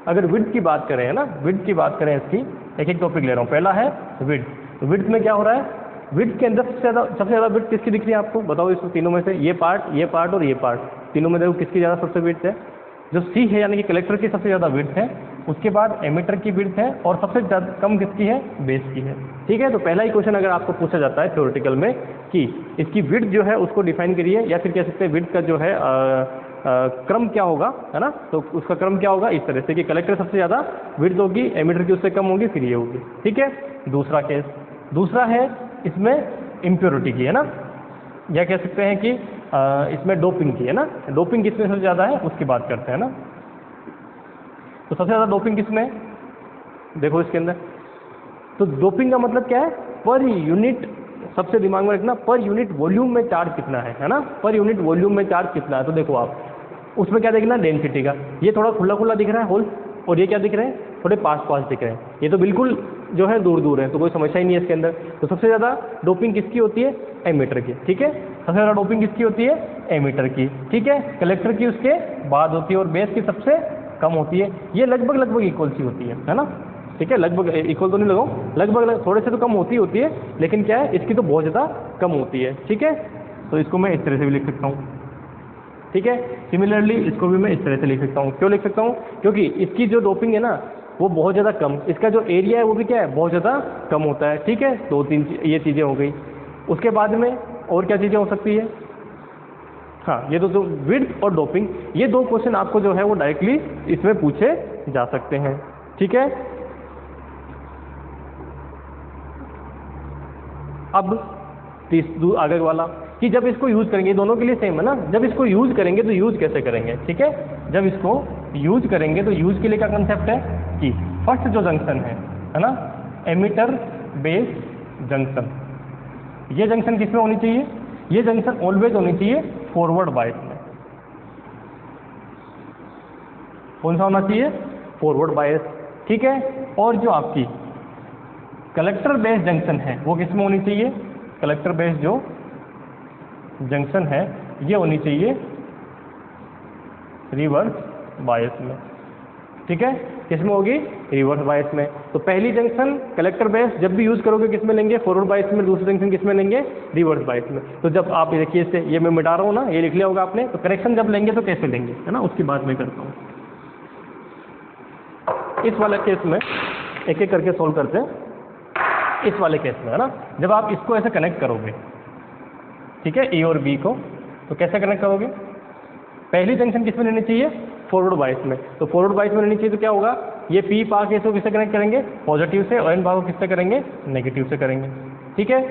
अगर विड्थ की बात करें है ना, विड्थ की बात करें इसकी, एक एक टॉपिक ले रहा हूँ। पहला है विड्थ, तो विड्थ में क्या हो रहा है, विड्थ के अंदर सबसे ज़्यादा विड्थ किसकी दिख रही है आपको, बताओ इसको तीनों में से, ये पार्ट और ये पार्ट, तीनों में देखो किसकी ज़्यादा सबसे विड्थ है, जो सी है यानी कि कलेक्टर की सबसे ज़्यादा विड्थ है, उसके बाद एमिटर की विड्थ है और सबसे ज़्यादा कम किसकी है, बेस की है। ठीक है, तो पहला ही क्वेश्चन अगर आपको पूछा जाता है थ्योरेटिकल में कि इसकी विड्थ जो है उसको डिफाइन करिए, या फिर कह सकते हैं विड्थ का जो है क्रम क्या होगा, है ना, तो उसका क्रम क्या होगा इस तरह से कि कलेक्टर सबसे ज़्यादा विड्थ होगी, एमिटर की उससे कम होगी, फिर ये होगी। ठीक है, दूसरा केस, दूसरा है इसमें इम्प्योरिटी की, है ना, या कह सकते हैं कि इसमें डोपिंग की, है ना, डोपिंग किसमें सबसे ज़्यादा है उसकी बात करते हैं ना। तो सबसे ज़्यादा डोपिंग किसमें, देखो इसके अंदर, तो डोपिंग का मतलब क्या है, पर यूनिट, सबसे दिमाग में रखना, पर यूनिट वॉल्यूम में चार्ज कितना है ना, पर यूनिट वॉल्यूम में चार्ज कितना है। तो देखो आप उसमें क्या देखना डेंसिटी का, ये थोड़ा खुला खुला दिख रहा है होल, और ये क्या दिख रहे हैं थोड़े पास पास दिख रहे हैं, ये तो बिल्कुल जो है दूर दूर है, तो कोई समस्या ही नहीं है इसके अंदर। तो सबसे ज़्यादा डोपिंग किसकी होती है? एमीटर की, ठीक है। सबसे ज़्यादा डोपिंग किसकी होती है? एमीटर की, ठीक है। कलेक्टर की उसके बाद होती है और बेस की सबसे कम होती है। ये लगभग इक्वल सी होती है ना, ठीक है। लगभग इक्वल तो नहीं लगाओ, लगभग थोड़े से तो कम होती है, लेकिन क्या है इसकी तो बहुत ज़्यादा कम होती है, ठीक है। तो इसको मैं इस तरह से भी लिख सकता हूँ, ठीक है। सिमिलरली इसको भी मैं इस तरह से लिख सकता हूँ। क्यों लिख सकता हूँ? क्योंकि इसकी जो डोपिंग है ना वो बहुत ज़्यादा कम, इसका जो एरिया है वो भी क्या है, बहुत ज़्यादा कम होता है, ठीक है। 2-3 ये चीज़ें हो गई। उसके बाद में और क्या चीज़ें हो सकती है? हाँ, ये तो विड्थ और डोपिंग, ये 2 क्वेश्चन आपको जो है वो डायरेक्टली इसमें पूछे जा सकते हैं, ठीक है। अब आगे वाला कि जब इसको यूज़ करेंगे, दोनों के लिए सेम है ना, जब इसको यूज़ करेंगे तो यूज़ कैसे करेंगे, ठीक है। जब इसको यूज़ करेंगे तो यूज़ के लिए क्या कंसेप्ट है कि फर्स्ट जो जंक्शन है ना, एमिटर बेस जंक्शन, ये जंक्शन किसमें होनी चाहिए? ये जंक्शन ऑलवेज होनी चाहिए फॉरवर्ड बायस में। कौन सा होना चाहिए? फॉरवर्ड बायस, ठीक है। और जो आपकी कलेक्टर बेस जंक्शन है वो किसमें होनी चाहिए? कलेक्टर बेस जो जंक्शन है ये होनी चाहिए रिवर्स बायस में, ठीक है। किसमें होगी? रिवर्स बायस में। तो पहली जंक्शन कलेक्टर बेस जब भी यूज़ करोगे किसमें लेंगे? फॉरवर्ड बायस में। दूसरी जंक्शन किसमें लेंगे? रिवर्स बायस में। तो जब आप देखिए इससे ये मैं मिटा रहा हूँ ना, ये लिख लिया होगा आपने, तो कनेक्शन जब लेंगे तो कैसे लेंगे, है ना, उसकी बात मैं करता हूँ। इस वाले केस में एक एक करके सोल्व करते हैं। इस वाले केस में है ना, जब आप इसको ऐसे कनेक्ट करोगे, ठीक है, ए और बी को, तो कैसे कनेक्ट करोगे? पहली जंक्शन किसमें लेनी चाहिए? फॉरवर्ड बायस में। तो फॉरवर्ड बायस में लेनी चाहिए तो क्या होगा? ये पी पा के इसको किससे कनेक्ट करेंगे? पॉजिटिव से, और एन पा को किससे करेंगे? नेगेटिव से करेंगे, ठीक है।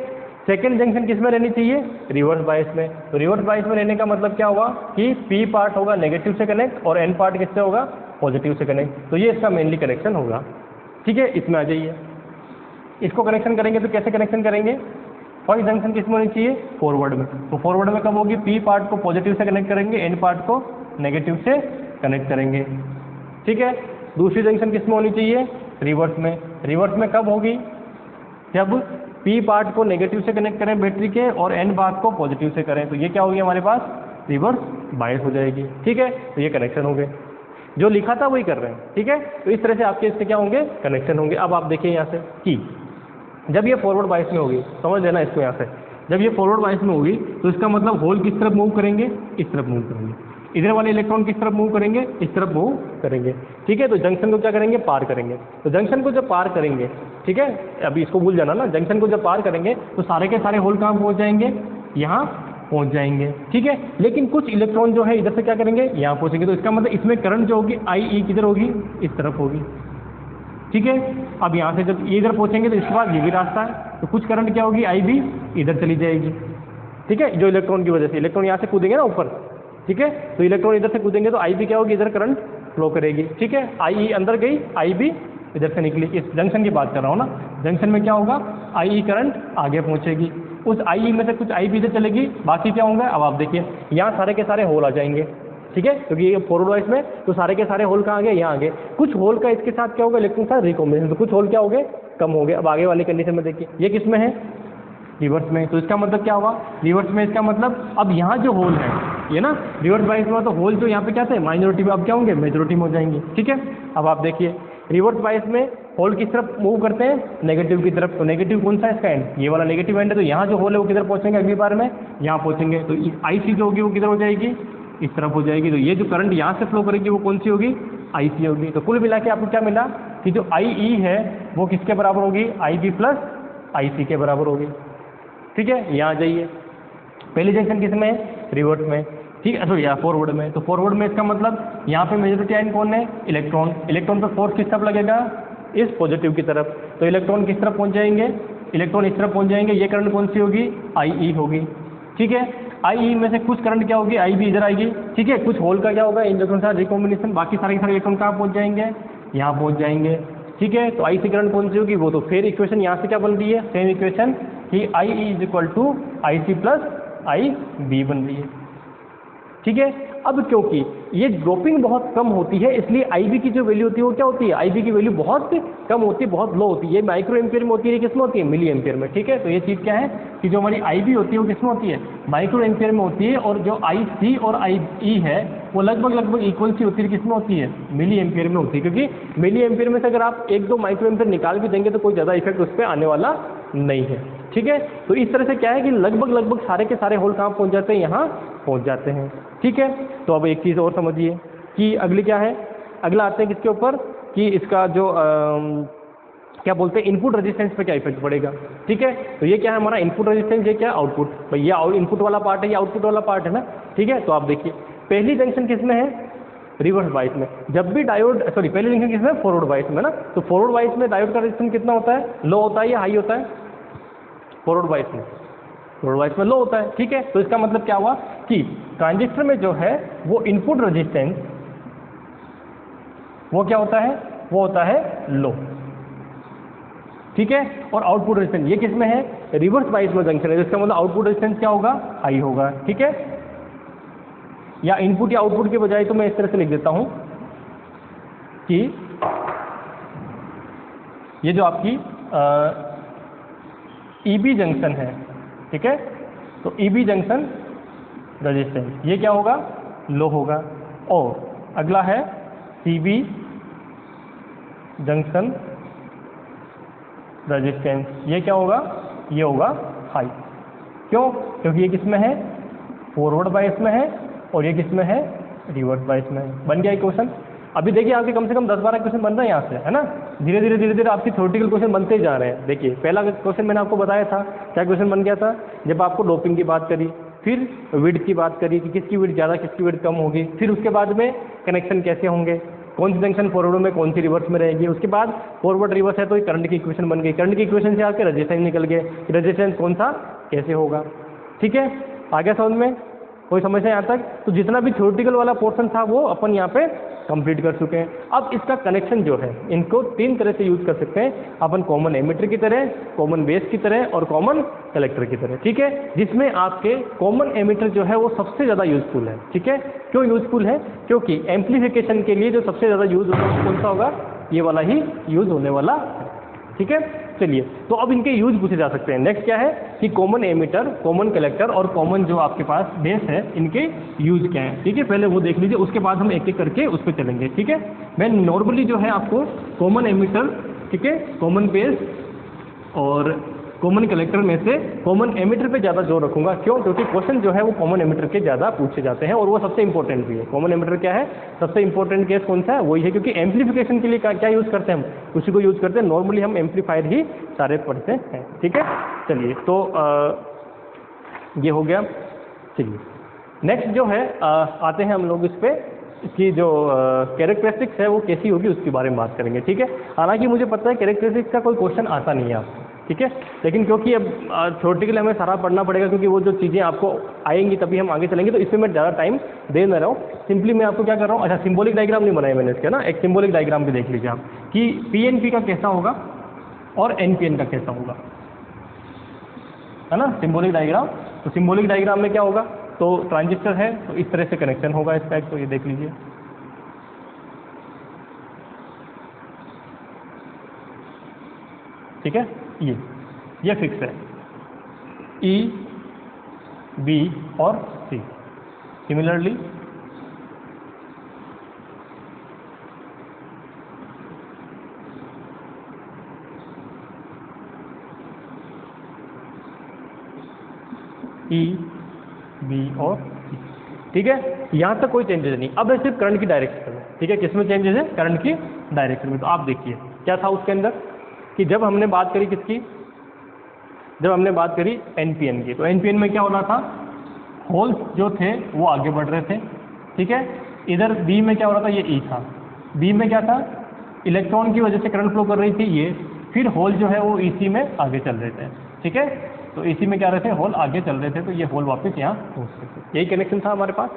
सेकंड जंक्शन किसमें रहनी चाहिए? रिवर्स बायस में। तो रिवर्स बायस में लेने का मतलब क्या होगा कि पी पार्ट होगा नेगेटिव से कनेक्ट और एन पार्ट किससे होगा? पॉजिटिव से कनेक्ट। तो ये इसका मेनली कनेक्शन होगा, ठीक है। इसमें आ जाइए, इसको कनेक्शन करेंगे तो कैसे कनेक्शन करेंगे? फर्स्ट जंक्शन किसमें होनी चाहिए? फॉरवर्ड में। तो फॉरवर्ड में कब होगी? पी पार्ट को पॉजिटिव से कनेक्ट करेंगे, एन पार्ट को नेगेटिव से कनेक्ट करेंगे, ठीक है। दूसरी जंक्शन किसमें होनी चाहिए? रिवर्स में। रिवर्स में कब होगी? जब पी पार्ट को नेगेटिव से कनेक्ट करें बैटरी के और एन पार्ट को पॉजिटिव से करें, तो ये क्या होगी हमारे पास? रिवर्स बायस हो जाएगी, ठीक है। तो ये कनेक्शन हो गए, जो लिखा था वही कर रहे हैं, ठीक है। तो इस तरह से आपके इसके क्या होंगे? कनेक्शन होंगे। अब आप देखिए यहाँ से कि जब ये फॉरवर्ड बायस में होगी, समझ लेना इसको यहाँ से, जब ये फॉरवर्ड बायस में होगी तो इसका मतलब होल किस तरफ मूव करेंगे? इस तरफ मूव करेंगे। इधर वाले इलेक्ट्रॉन किस तरफ मूव करेंगे? इस तरफ मूव करेंगे, ठीक है। तो जंक्शन को क्या करेंगे? पार करेंगे। तो जंक्शन को जब पार करेंगे, ठीक है, अभी इसको भूल जाना ना, जंक्शन को जब पार करेंगे तो सारे के सारे होल कहाँ पहुँच जाएंगे? यहाँ पहुँच जाएंगे, ठीक है। लेकिन कुछ इलेक्ट्रॉन जो है इधर से क्या करेंगे? यहाँ पहुँचेंगे। तो इसका मतलब इसमें करंट जो होगी आई ई किधर होगी? इस तरफ होगी, ठीक है। अब यहाँ से जब ये इधर पहुँचेंगे तो इसके बाद ये भी रास्ता है, तो कुछ करंट क्या होगी? आई भी इधर चली जाएगी, ठीक है, जो इलेक्ट्रॉन की वजह से। इलेक्ट्रॉन यहाँ से कूदेंगे ना ऊपर, ठीक है, तो इलेक्ट्रॉन इधर से कूदेंगे तो आई भी क्या होगी? इधर करंट फ्लो करेगी, ठीक है। आई ई अंदर गई, आई भी इधर से निकली। इस जंक्शन की बात कर रहा हूँ ना, जंक्शन में क्या होगा? आई ई करंट आगे पहुँचेगी, उस आई ई में से कुछ आई भी इधर चलेगी, बाकी क्या होगा? अब आप देखिए यहाँ सारे के सारे होल आ जाएंगे, ठीक है, क्योंकि ये फॉरवर्ड बायस में तो सारे के सारे होल कहाँ आ गए? यहाँ आ गए। कुछ होल का इसके साथ क्या होगा? इलेक्ट्रॉन का रिकॉम्बिनेशन, तो कुछ होल क्या हो गए? कम हो गए। अब आगे वाली कंडीशन में देखिए, ये किस में है? रिवर्स में। तो इसका मतलब क्या हुआ? रिवर्स में इसका मतलब अब यहाँ जो होल है ये ना रिवर्स बायस में, तो होल जो यहाँ पे क्या थे? माइनॉरिटी में, अब क्या होंगे? मेजॉरिटी में हो जाएंगे, ठीक है। अब आप देखिए रिवर्स बायस में होल किस तरफ मूव करते हैं? नेगेटिव की तरफ। तो नेगेटिव कौन सा है इसका? एंड, ये वाला नेगेटिव एंड है। तो यहाँ जो होल है वो किधर पहुँचेंगे? अगली बार में यहाँ पहुँचेंगे। तो आई सी जो होगी वो किधर हो जाएगी? इस तरफ हो जाएगी। तो ये जो करंट यहाँ से फ्लो करेगी वो कौन सी होगी? आई सी होगी। तो कुल मिला के आपको क्या मिला कि जो आई ई है वो किसके बराबर होगी? आई बी प्लस आई सी के बराबर होगी, ठीक है। यहाँ जाइए, पहली जंक्शन किस में है? रिवर्स में, ठीक है, सॉरी फॉरवर्ड में। तो फॉरवर्ड में इसका मतलब यहाँ पे मेजॉरिटी आयन कौन है? इलेक्ट्रॉन। इलेक्ट्रॉन पर फोर्स किस तरफ लगेगा? इस पॉजिटिव की तरफ। तो इलेक्ट्रॉन किस तरफ पहुँच जाएंगे? इलेक्ट्रॉन इस तरफ पहुँच जाएंगे। ये करंट कौन सी होगी? आई ई होगी, ठीक है। आई ई में से कुछ करंट क्या होगी? आई भी इधर आएगी, ठीक है। कुछ होल का क्या होगा? इलेक्ट्रॉन का रिकॉम्बिनेशन, बाकी सारे इलेक्ट्रॉन कहाँ पहुँच जाएंगे? यहाँ पहुँच जाएंगे, ठीक है। तो आई सी करंट कौन सी होगी? वो तो फिर इक्वेशन यहाँ से क्या बन रही है? सेम इक्वेशन कि I E is equal to I C plus I B बन रही है, ठीक है। अब क्योंकि ये ड्रॉपिंग बहुत कम होती है, इसलिए IB की जो वैल्यू होती है वो क्या होती है, IB की वैल्यू बहुत कम होती है, बहुत लो होती है। ये माइक्रो एम्पियर में होती है, किस में होती है, मिली एम्पियर में। ठीक है, तो ये चीज़ क्या है कि जो हमारी IB होती है वो किस में होती है, माइक्रो एम्पियर में होती है, और जो IC और IE है वो लगभग इक्वल सी होती है, किस में होती है, मिली एम्पियर में होती है। क्योंकि मिली एम्पियर में से अगर आप 1-2 माइक्रो एम्पियर निकाल भी देंगे तो कोई ज़्यादा इफेक्ट उस पर आने वाला नहीं है। ठीक है, तो इस तरह से क्या है कि लगभग सारे के सारे होल कहाँ पहुँच जाते हैं, यहाँ पहुँच जाते हैं। ठीक है, तो अब एक चीज़ और समझिए कि अगली क्या है, अगला आते हैं किसके ऊपर कि इसका जो क्या बोलते हैं इनपुट रेजिस्टेंस पे क्या इफेक्ट पड़ेगा। ठीक है, तो ये क्या है हमारा इनपुट रेजिस्टेंस, ये क्या आउटपुट, भाई ये इनपुट वाला पार्ट है, ये आउटपुट वाला पार्ट है ना। ठीक है, तो आप देखिए पहली जंक्शन किसमें है, रिवर्स बाइस में। जब भी डायोड पहली जंक्शन किसमें, फॉरवर्ड बाइस में ना। तो फॉरवर्ड बाइस में डायोड का रेजिस्टेंस कितना होता है, लो होता है या हाई होता है, फॉरवर्ड बाइस में, फॉरवर्ड बाइस में लो होता है। ठीक है, तो इसका मतलब क्या हुआ कि ट्रांजिस्टर में जो है वो इनपुट रेजिस्टेंस वो क्या होता है, वो होता है लो। ठीक है, और आउटपुट रेजिस्टेंस ये किस में है, रिवर्स बाइस में जंक्शन है, जिसका मतलब आउटपुट रेजिस्टेंस क्या होगा, हाई होगा। ठीक है, या इनपुट या आउटपुट के बजाय तो मैं इस तरह से लिख देता हूं कि ये जो आपकी EB जंक्शन है, ठीक है, तो EB जंक्शन रेजिस्टेंस ये क्या होगा, लो होगा। और अगला है CB जंक्शन रेजिस्टेंस, ये क्या होगा, ये होगा हाई। क्यों, क्योंकि ये किस में है, फॉरवर्ड बाइस में है, और ये किस में है, रिवर्स बाइस में है। बन गया क्वेश्चन। अभी देखिए आपके कम से कम 10-12 क्वेश्चन बन रहे हैं यहाँ से, है ना। धीरे धीरे आपके थ्योरेटिकल क्वेश्चन बनते ही जा रहे हैं। देखिए पहला क्वेश्चन मैंने आपको बताया था, क्या क्वेश्चन बन गया था, जब आपको डोपिंग की बात करी, फिर विड्थ की बात करी कि किसकी विड्थ ज़्यादा किसकी विड्थ कम होगी, फिर उसके बाद में कनेक्शन कैसे होंगे, कौन सी जंक्शन फॉरवर्ड में कौन सी रिवर्स में रहेगी, उसके बाद फॉरवर्ड रिवर्स है तो करंट की इक्वेशन बन गई, करंट की इक्वेशन से आके रेजिस्टेंस निकल गए, रेजिस्टेंस कौन सा कैसे होगा। ठीक है, आगे समझ में कोई समस्या यहाँ तक। तो जितना भी थ्योरेटिकल वाला पोर्शन था वो अपन यहाँ पे कंप्लीट कर चुके हैं। अब इसका कनेक्शन जो है इनको 3 तरह से यूज कर सकते हैं अपन, कॉमन एमिटर की तरह, कॉमन बेस की तरह और कॉमन कलेक्टर की तरह। ठीक है, जिसमें आपके कॉमन एमिटर जो है वो सबसे ज़्यादा यूजफुल है। ठीक है, क्यों यूजफुल है, क्योंकि एम्प्लीफिकेशन के लिए जो सबसे ज़्यादा यूज होगा वो कौन सा होगा, ये वाला ही यूज होने वाला है। ठीक है, चलिए तो अब इनके यूज पूछे जा सकते हैं। नेक्स्ट क्या है कि कॉमन एमिटर, कॉमन कलेक्टर और कॉमन जो आपके पास बेस है, इनके यूज क्या है। ठीक है, पहले वो देख लीजिए, उसके बाद हम एक एक करके उस पर चलेंगे। ठीक है, मैं नॉर्मली जो है आपको कॉमन एमिटर, ठीक है, कॉमन बेस और कॉमन कलेक्टर में से कॉमन एमिटर पे ज़्यादा जोर रखूंगा। क्यों, क्योंकि क्वेश्चन जो है वो कॉमन एमिटर के ज़्यादा पूछे जाते हैं और वो सबसे इंपॉर्टेंट भी है। कॉमन एमिटर क्या है, सबसे इंपॉर्टेंट केस कौन सा है, वही है, क्योंकि एम्प्लीफिकेशन के लिए क्या यूज़ करते हैं हम, उसी को यूज़ करते हैं। नॉर्मली हम एम्पलीफायर ही सारे पढ़ते हैं। ठीक है, चलिए तो ये हो गया। चलिए नेक्स्ट जो है आते हैं हम लोग इस पर, इसकी जो कैरेक्टरिस्टिक्स है वो कैसी होगी उसके बारे में बात करेंगे। ठीक है, हालांकि मुझे पता है कैरेक्टरिस्टिक्स का कोई क्वेश्चन आता नहीं है आपको। ठीक है, लेकिन क्योंकि अब थ्योरेटिकली हमें सारा पढ़ना पड़ेगा, क्योंकि वो जो चीज़ें आपको आएंगी तभी हम आगे चलेंगे, तो इसमें मैं ज़्यादा टाइम दे ना रहा हूँ। सिंपली मैं आपको क्या कर रहा हूँ, अच्छा सिंबॉलिक डायग्राम नहीं बनाया मैंने इसका ना, एक सिंबॉलिक डायग्राम भी देख लीजिए आप कि PNP का कैसा होगा और NPN का कैसा होगा, है ना, सिंबॉलिक डायग्राम। तो सिंबॉलिक डायग्राम में क्या होगा, तो ट्रांजिस्टर है तो इस तरह से कनेक्शन होगा इसका, तो ये देख लीजिए। ठीक है, ये फिक्स है, E, B और C। सिमिलरली E, B और C। ठीक है, यहाँ तक कोई चेंजेस नहीं। अब है सिर्फ करंट की डायरेक्शन में। ठीक है, किसमें चेंजेस है, करंट की डायरेक्शन में। तो आप देखिए क्या था उसके अंदर कि जब हमने बात करी किसकी, जब हमने बात करी NPN की, तो NPN में क्या हो रहा था, होल्स जो थे वो आगे बढ़ रहे थे। ठीक है, इधर B में क्या हो रहा था, ये E था, B में क्या था, इलेक्ट्रॉन की वजह से करंट फ्लो कर रही थी ये, फिर होल जो है वो EC में आगे चल रहे थे। ठीक है, तो EC में क्या रहे थे, होल आगे चल रहे थे, तो ये होल वापस यहाँ पहुँच रहे थे। यही कनेक्शन था हमारे पास।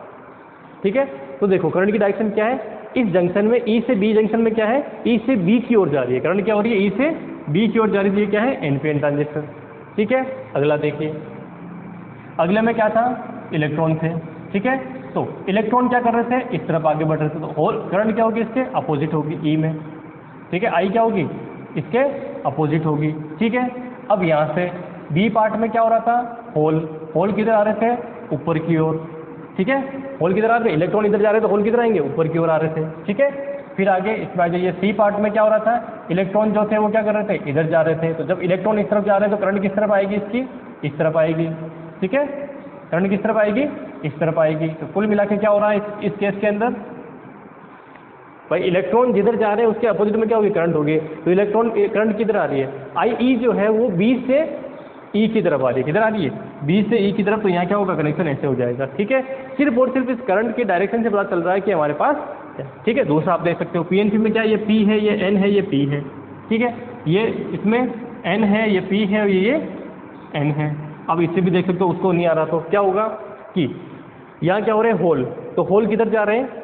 ठीक है, तो देखो करंट की डायरेक्शन क्या है, इस जंक्शन में E से B जंक्शन में क्या है, E से B की ओर जा रही है करंट, क्या हो रही है, E से B की ओर जा रही है, क्या है, NPN ट्रांजिस्टर। ठीक है, अगला देखिए, अगले में क्या था, इलेक्ट्रॉन थे। ठीक है, तो इलेक्ट्रॉन क्या कर रहे थे, इस तरफ आगे बढ़ रहे थे, तो होल करंट क्या होगी, इसके अपोजिट होगी ई में, ठीक है। आई क्या होगी, इसके अपोजिट होगी, ठीक है। अब यहाँ से बी पार्ट में क्या हो रहा था, होल किधर आ रहे थे, ऊपर की ओर, ठीक है। होल किधर आ रहे थे, इलेक्ट्रॉन इधर जा रहे थे, होल किधर आएंगे, ऊपर की ओर आ रहे थे, ठीक है। फिर आगे इसमें आ जाइए, सी पार्ट में क्या हो रहा था, इलेक्ट्रॉन जो थे वो क्या कर रहे थे, इधर जा रहे थे। तो जब इलेक्ट्रॉन इस तरफ जा रहे हैं तो करंट किस तरफ आएगी, इसकी इस तरफ आएगी, ठीक है। करंट किस तरफ आएगी, इस तरफ आएगी। तो कुल मिला के क्या हो रहा है इस केस के अंदर, भाई इलेक्ट्रॉन जिधर जा रहे हैं उसके अपोजिट में क्या होगी, करंट होगी। तो इलेक्ट्रॉन करंट किधर आ रही है, आई ई जो है वो बी से ई की तरफ आ रही है, किधर आ रही है, बी से ई की तरफ। तो यहाँ क्या होगा, कनेक्शन ऐसे हो जाएगा, ठीक है। सिर्फ और सिर्फ इस करंट के डायरेक्शन से पता चल रहा है कि हमारे पास, ठीक है। दूसरा आप देख सकते हो पीएनपी में क्या, ये पी है, ये एन है, ये पी है, ठीक है। ये इसमें एन है, ये पी है, ये एन है। अब इससे भी देख सकते हो, उसको नहीं आ रहा तो क्या होगा कि यहाँ क्या हो रहे हैं, होल। तो होल किधर जा रहे हैं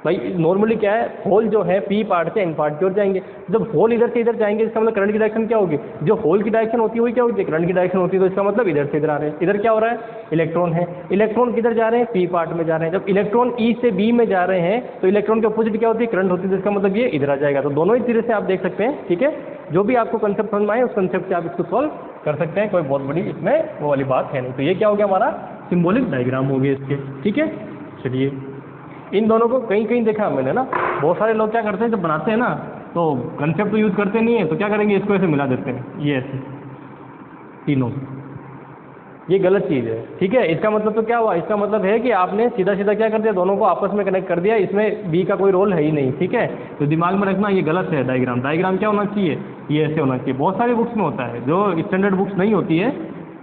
भाई, नॉर्मली क्या है, होल जो है पी पार्ट से एन पार्ट की ओर जाएंगे। जब होल इधर से इधर जाएंगे इसका मतलब करंट की डायरेक्शन क्या होगी, जो होल की डायरेक्शन होती है वही क्या होती है, करंट की डायरेक्शन होती है। तो इसका मतलब इधर से इधर आ रहे हैं। इधर क्या हो रहा है, इलेक्ट्रॉन है, इलेक्ट्रॉन किधर जा रहे हैं, पी पार्ट में जा रहे हैं। जब इलेक्ट्रॉन ई से बी में जा रहे हैं तो इलेक्ट्रॉन के अपोजिट क्या होती है, करंट होती है। तो इसका मतलब ये इधर आ जाएगा। तो दोनों ही तरह से आप देख सकते हैं, ठीक है। जो भी आपको कंसेप्ट समझ में आए उस कंसेप्ट से आप इसको सॉल्व कर सकते हैं, कोई बहुत बड़ी इसमें वो वाली बात है नहीं। तो ये क्या हो गया, हमारा सिंबॉलिक डायग्राम हो गया इसके, ठीक है। चलिए, इन दोनों को कहीं कहीं देखा मैंने ना, बहुत सारे लोग क्या करते हैं जब बनाते हैं ना तो कंसेप्ट तो यूज़ करते नहीं है, तो क्या करेंगे, इसको ऐसे मिला देते हैं, ये ऐसे तीनों। ये गलत चीज़ है, ठीक है। इसका मतलब तो क्या हुआ, इसका मतलब है कि आपने सीधा सीधा क्या कर दिया, दोनों को आपस में कनेक्ट कर दिया, इसमें बी का कोई रोल है ही नहीं, ठीक है। तो दिमाग में रखना, ये गलत है। डायग्राम क्या होना चाहिए, ये ऐसे होना चाहिए। बहुत सारी बुक्स में होता है, जो स्टैंडर्ड बुक्स नहीं होती है,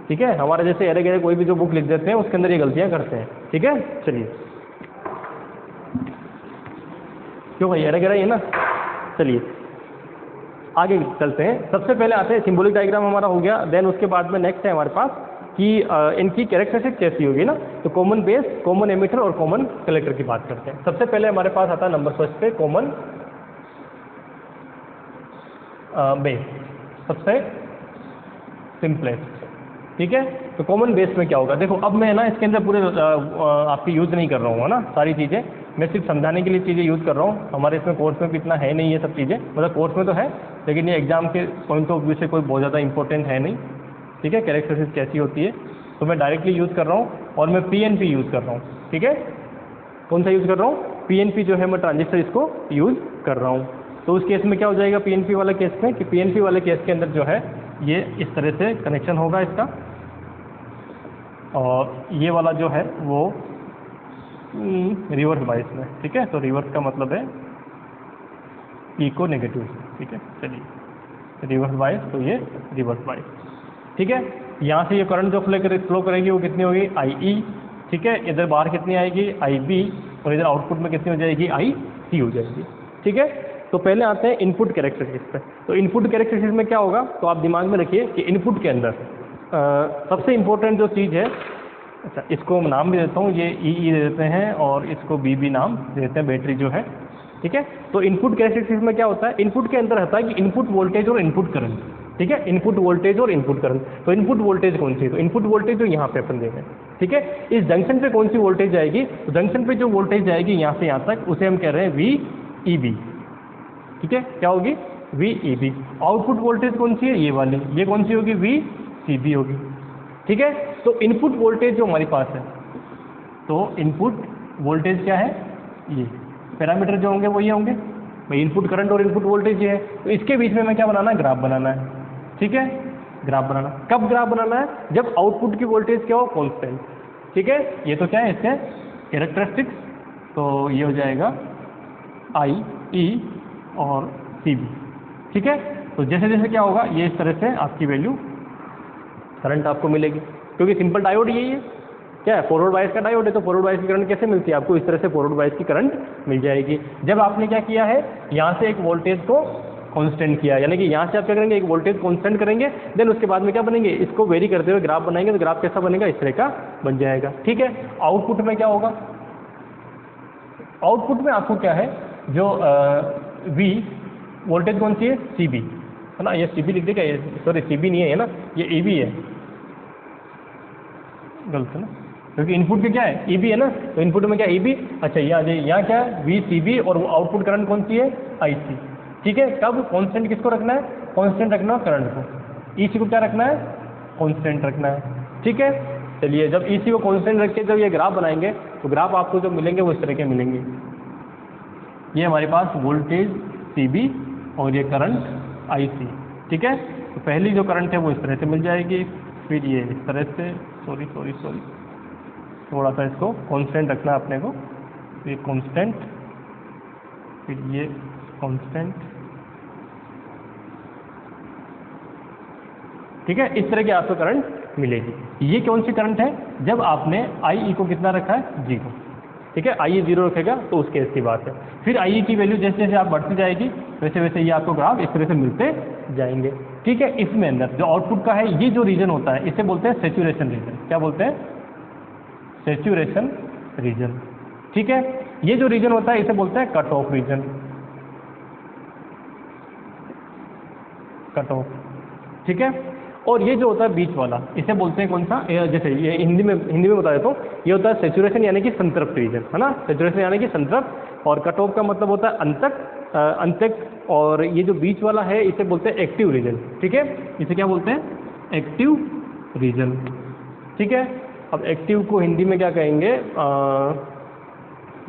ठीक है, हमारे जैसे अरे गहरे कोई भी जो बुक लिख देते हैं उसके अंदर ये गलतियाँ करते हैं, ठीक है। चलिए, क्यों भाई अरे गहरा है ना। चलिए आगे चलते हैं। सबसे पहले आते हैं, सिंबॉलिक डायग्राम हमारा हो गया। देन उसके बाद में नेक्स्ट है हमारे पास कि इनकी कैरेक्टरिस्टिक कैसी होगी ना। तो कॉमन बेस, कॉमन एमिटर और कॉमन कलेक्टर की बात करते हैं। सबसे पहले हमारे पास आता है नंबर फर्स्ट पे कॉमन बेस, सबसे सिंपलेस्ट, ठीक है। तो कॉमन बेस में क्या होगा, देखो अब मैं ना इसके अंदर पूरे आपकी यूज़ नहीं कर रहा हूँ, है ना, सारी चीज़ें मैं सिर्फ समझाने के लिए चीज़ें यूज़ कर रहा हूँ। हमारे इसमें कोर्स में भी इतना है नहीं ये सब चीज़ें, मतलब कोर्स में तो है लेकिन ये एग्जाम के पॉइंट ऑफ व्यू से कोई बहुत ज़्यादा इंपॉर्टेंट है नहीं, ठीक है। कैरेक्टरिस्टिक्स कैसी होती है तो मैं डायरेक्टली यूज़ कर रहा हूँ और मैं पीएनपी यूज़ कर रहा हूँ, ठीक है। कौन सा यूज़ कर रहा हूँ, पीएनपी जो है मैं ट्रांजिस्टर इसको यूज़ कर रहा हूँ। तो उस केस में क्या हो जाएगा पीएनपी वाले केस में, कि पीएनपी वाले केस के अंदर जो है ये इस तरह से कनेक्शन होगा इसका, और ये वाला जो है वो रिवर्स बाइस में, ठीक है। तो रिवर्स का मतलब है इको नेगेटिव, ठीक है। चलिए रिवर्स बाइस, तो ये रिवर्स बाइस, ठीक है। यहाँ से ये करंट जो फ्लो करेगी वो कितनी होगी, आई ई, ठीक है। इधर बाहर कितनी आएगी, आई बी, और इधर आउटपुट में कितनी हो जाएगी, आई सी हो जाएगी, ठीक है। तो पहले आते हैं इनपुट कैरेक्टरिस्टिक्स पे। तो इनपुट कैरेक्टरिस्टिक्स में क्या होगा, तो आप दिमाग में रखिए कि इनपुट के अंदर सबसे इम्पोर्टेंट जो चीज़ है, अच्छा इसको नाम भी देता हूँ, ये ई दे देते हैं और इसको बी नाम दे देते हैं, बैटरी जो है, ठीक है। तो इनपुट कैरेक्टरिस्टिक्स में क्या होता है, इनपुट के अंदर होता है कि इनपुट वोल्टेज और इनपुट करंट, ठीक है। इनपुट वोल्टेज और इनपुट करंट, तो इनपुट वोल्टेज कौन सी है, तो इनपुट वोल्टेज जो यहाँ पे अपन देंगे, ठीक है। इस जंक्शन पे कौन सी वोल्टेज जाएगी, तो जंक्शन पे जो वोल्टेज जाएगी यहाँ से यहाँ तक उसे हम कह रहे हैं वी ई बी, ठीक है। क्या होगी, V E B. Output voltage कौन सी है, ये वाली, ये कौन सी होगी, वी सी बी होगी, ठीक है। तो इनपुट वोल्टेज जो हमारे पास है, तो इनपुट वोल्टेज क्या है, ये पैरामीटर जो होंगे वो ये होंगे भाई, इनपुट करंट और इनपुट वोल्टेज ये है। तो इसके बीच में मैं क्या बनाना है, ग्राफ बनाना है, ठीक है। ग्राफ बनाना, कब ग्राफ बनाना है, जब आउटपुट की वोल्टेज क्या हो, कांस्टेंट, ठीक है। ये तो क्या है इसके कैरेक्टरिस्टिक्स, तो ये हो जाएगा आई ई और सी बी, ठीक है। तो जैसे जैसे क्या होगा, ये इस तरह से आपकी वैल्यू करंट आपको मिलेगी, क्योंकि सिंपल डायोड यही है, क्या है, फॉरवर्ड बायस का डायोड है। तो फॉरवर्ड बायस की करंट कैसे मिलती है आपको, इस तरह से फॉरवर्ड बायस की करंट मिल जाएगी। जब आपने क्या किया है, यहाँ से एक वोल्टेज को कांस्टेंट किया, यानी कि यहाँ से आप क्या करेंगे, एक वोल्टेज कांस्टेंट करेंगे, देन उसके बाद में क्या बनेंगे, इसको वेरी करते हुए ग्राफ बनाएंगे। तो ग्राफ कैसा बनेगा, इस तरह का बन जाएगा, ठीक है। आउटपुट में क्या होगा, आउटपुट में आपको क्या है, जो वी वोल्टेज कौन सी है, सी बी है ना, ये सी बी लिख देगा, सॉरी सी बी नहीं है ना, ये ए बी है, गलत है ना, क्योंकि इनपुट के क्या है ई बी है ना, तो इनपुट में क्या ई बी, अच्छा यहाँ क्या है वी सी बी और आउटपुट करंट कौन सी है आई सी। ठीक है, कब कांस्टेंट किसको रखना है, कांस्टेंट रखना है करंट को, ई सी को क्या रखना है कांस्टेंट रखना है। ठीक है, चलिए जब ई सी को कांस्टेंट रख के जब ये ग्राफ बनाएंगे तो ग्राफ आपको जो मिलेंगे वो इस तरह के मिलेंगे। ये हमारे पास वोल्टेज सी बी और ये करंट आई सी। ठीक है, तो पहली जो करंट है वो इस तरह से मिल जाएगी, फिर ये इस तरह से, सॉरी थोड़ा सा इसको कांस्टेंट रखना है अपने को, ये कांस्टेंट, फिर ये कांस्टेंट। ठीक है, इस तरह की आपको करंट मिलेगी। ये कौन सी करंट है, जब आपने आई ई को कितना रखा है 0। ठीक है, आई ई 0 रखेगा तो उस केस की बात है। फिर आई ई की वैल्यू जैसे जैसे आप बढ़ती जाएगी वैसे वैसे ये आपको ग्राफ इस तरह से मिलते जाएंगे। ठीक है, इसमें अंदर जो आउटपुट का है ये जो रीजन होता है इसे बोलते हैं सैचुरेशन रीजन। क्या बोलते हैं, सैचुरेशन रीजन। ठीक है, ये जो रीजन होता है इसे बोलते हैं cut off region, cut off. ठीक है, और ये जो होता है बीच वाला इसे बोलते हैं कौन सा, जैसे ये हिंदी में बता देता हूँ, ये होता है सैचुरेशन यानी कि संतृप्त रीजन, है ना, सैचुरेशन यानी कि संतृप्त, और कट ऑफ का मतलब होता है अंतक, और ये जो बीच वाला है इसे बोलते हैं एक्टिव रीजन। ठीक है, इसे क्या बोलते हैं एक्टिव रीजन। ठीक है, अब एक्टिव को हिंदी में क्या कहेंगे,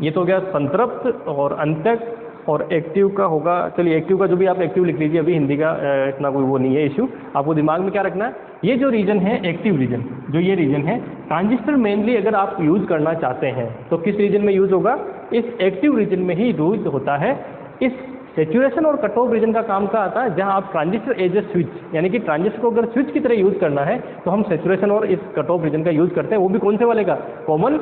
ये तो हो गया संतृप्त और अंतक, और एक्टिव का होगा, चलिए एक्टिव का जो भी आप एक्टिव लिख लीजिए, अभी हिंदी का इतना कोई वो नहीं है इशू, आपको दिमाग में क्या रखना है, ये जो रीजन है एक्टिव रीजन, जो ये रीजन है ट्रांजिस्टर मेनली अगर आप यूज़ करना चाहते हैं तो किस रीजन में यूज़ होगा, इस एक्टिव रीजन में ही यूज होता है। इस सैचुरेशन और कट ऑफ रीजन का काम का आता है जहां आप ट्रांजिस्टर एज ए स्विच, यानी कि ट्रांजिस्टर को अगर स्विच की तरह यूज़ करना है तो हम सैचुरेशन और इस कट ऑफ रीजन का यूज़ करते हैं, वो भी कौन से वाले का, common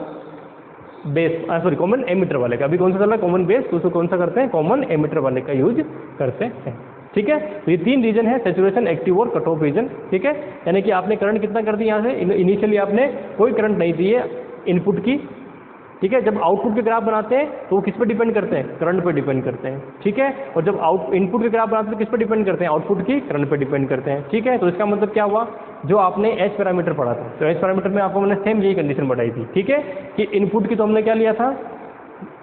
base, sorry common emitter वाले का। अभी कौन सा चल रहा है कॉमन बेस, तो उसको कौन सा करते हैं, कॉमन एमिटर वाले का यूज करते हैं। ठीक है, तो ये 3 रीजन है, सैचुरेशन, एक्टिव और कट ऑफ रीजन। ठीक है, यानी कि आपने करंट कितना कर दी यहाँ से, इनिशियली आपने कोई करंट नहीं दी है इनपुट की। ठीक है, जब आउटपुट के ग्राफ बनाते हैं तो वो किस पर डिपेंड करते हैं, करंट पर डिपेंड करते हैं। ठीक है, और जब इनपुट के ग्राफ बनाते हैं तो किस पर डिपेंड करते हैं, आउटपुट की करंट पर डिपेंड करते हैं। ठीक है, तो इसका मतलब क्या हुआ, जो आपने एच पैरामीटर पढ़ा था, तो एच पैरामीटर में आपको मैंने सेम यही कंडीशन बताई थी। ठीक है, कि इनपुट की तो हमने क्या लिया था,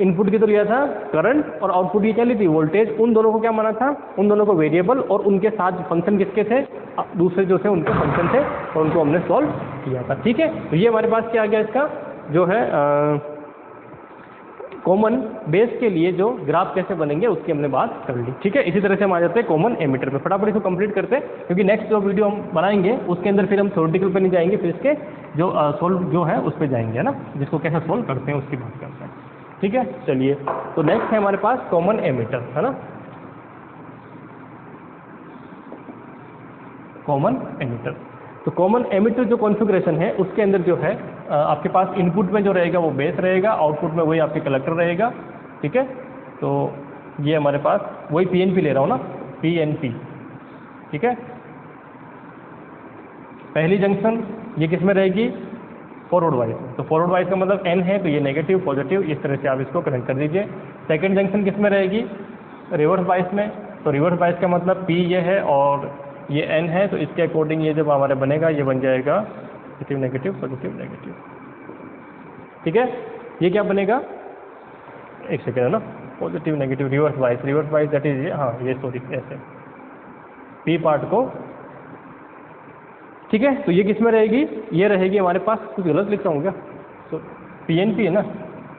इनपुट की तो लिया था करंट, और आउटपुट की क्या ली थी वोल्टेज। उन दोनों को क्या माना था, उन दोनों को वेरिएबल, और उनके साथ फंक्शन किसके थे, दूसरे जो थे उनके फंक्शन थे, और उनको हमने सॉल्व किया था। ठीक है, तो ये हमारे पास क्या आ गया, इसका जो है कॉमन बेस के लिए जो ग्राफ कैसे बनेंगे उसकी हमने बात कर ली। ठीक है, इसी तरह से हम आ जाते हैं कॉमन एमिटर में। फटाफट इसको कंप्लीट करते हैं, क्योंकि नेक्स्ट जो वीडियो हम बनाएंगे उसके अंदर फिर हम थ्योरेटिकल पे नहीं जाएंगे, फिर इसके जो सोल्व जो है उस पर जाएंगे, है ना, जिसको कैसे सोल्व करते हैं उसकी बात करते हैं। ठीक है, चलिए, तो नेक्स्ट है हमारे पास कॉमन एमिटर, है ना, कॉमन एमिटर। तो कॉमन एमिटर जो कॉन्फ़िगरेशन है उसके अंदर जो है आपके पास इनपुट में जो रहेगा वो बेस रहेगा, आउटपुट में वही आपके कलेक्टर रहेगा। ठीक है, तो ये हमारे पास वही पीएनपी ले रहा हूँ ना, पीएनपी। ठीक है, पहली जंक्शन ये किस में रहेगी, फॉरवर्ड वाइज, तो फॉरवर्ड वाइज का मतलब एन है तो ये नेगेटिव पॉजिटिव, इस तरह से आप इसको कनेक्ट कर दीजिए। सेकेंड जंक्शन किस में रहेगी, रिवर्स बाइस में, तो रिवर्स बाइस का मतलब पी ये है और ये एन है, तो इसके अकॉर्डिंग ये जब हमारे बनेगा ये बन जाएगा पॉजिटिव नेगेटिव पॉजिटिव नेगेटिव। ठीक है, ये क्या बनेगा, एक सेकेंड, है ना, positive negative reverse bias that is ये, हाँ ये सॉरी ऐसे पी पार्ट को। ठीक है, तो ये किस में रहेगी, ये रहेगी हमारे पास, कुछ गलत लिख रहा हूँ क्या, तो पीएनपी है ना,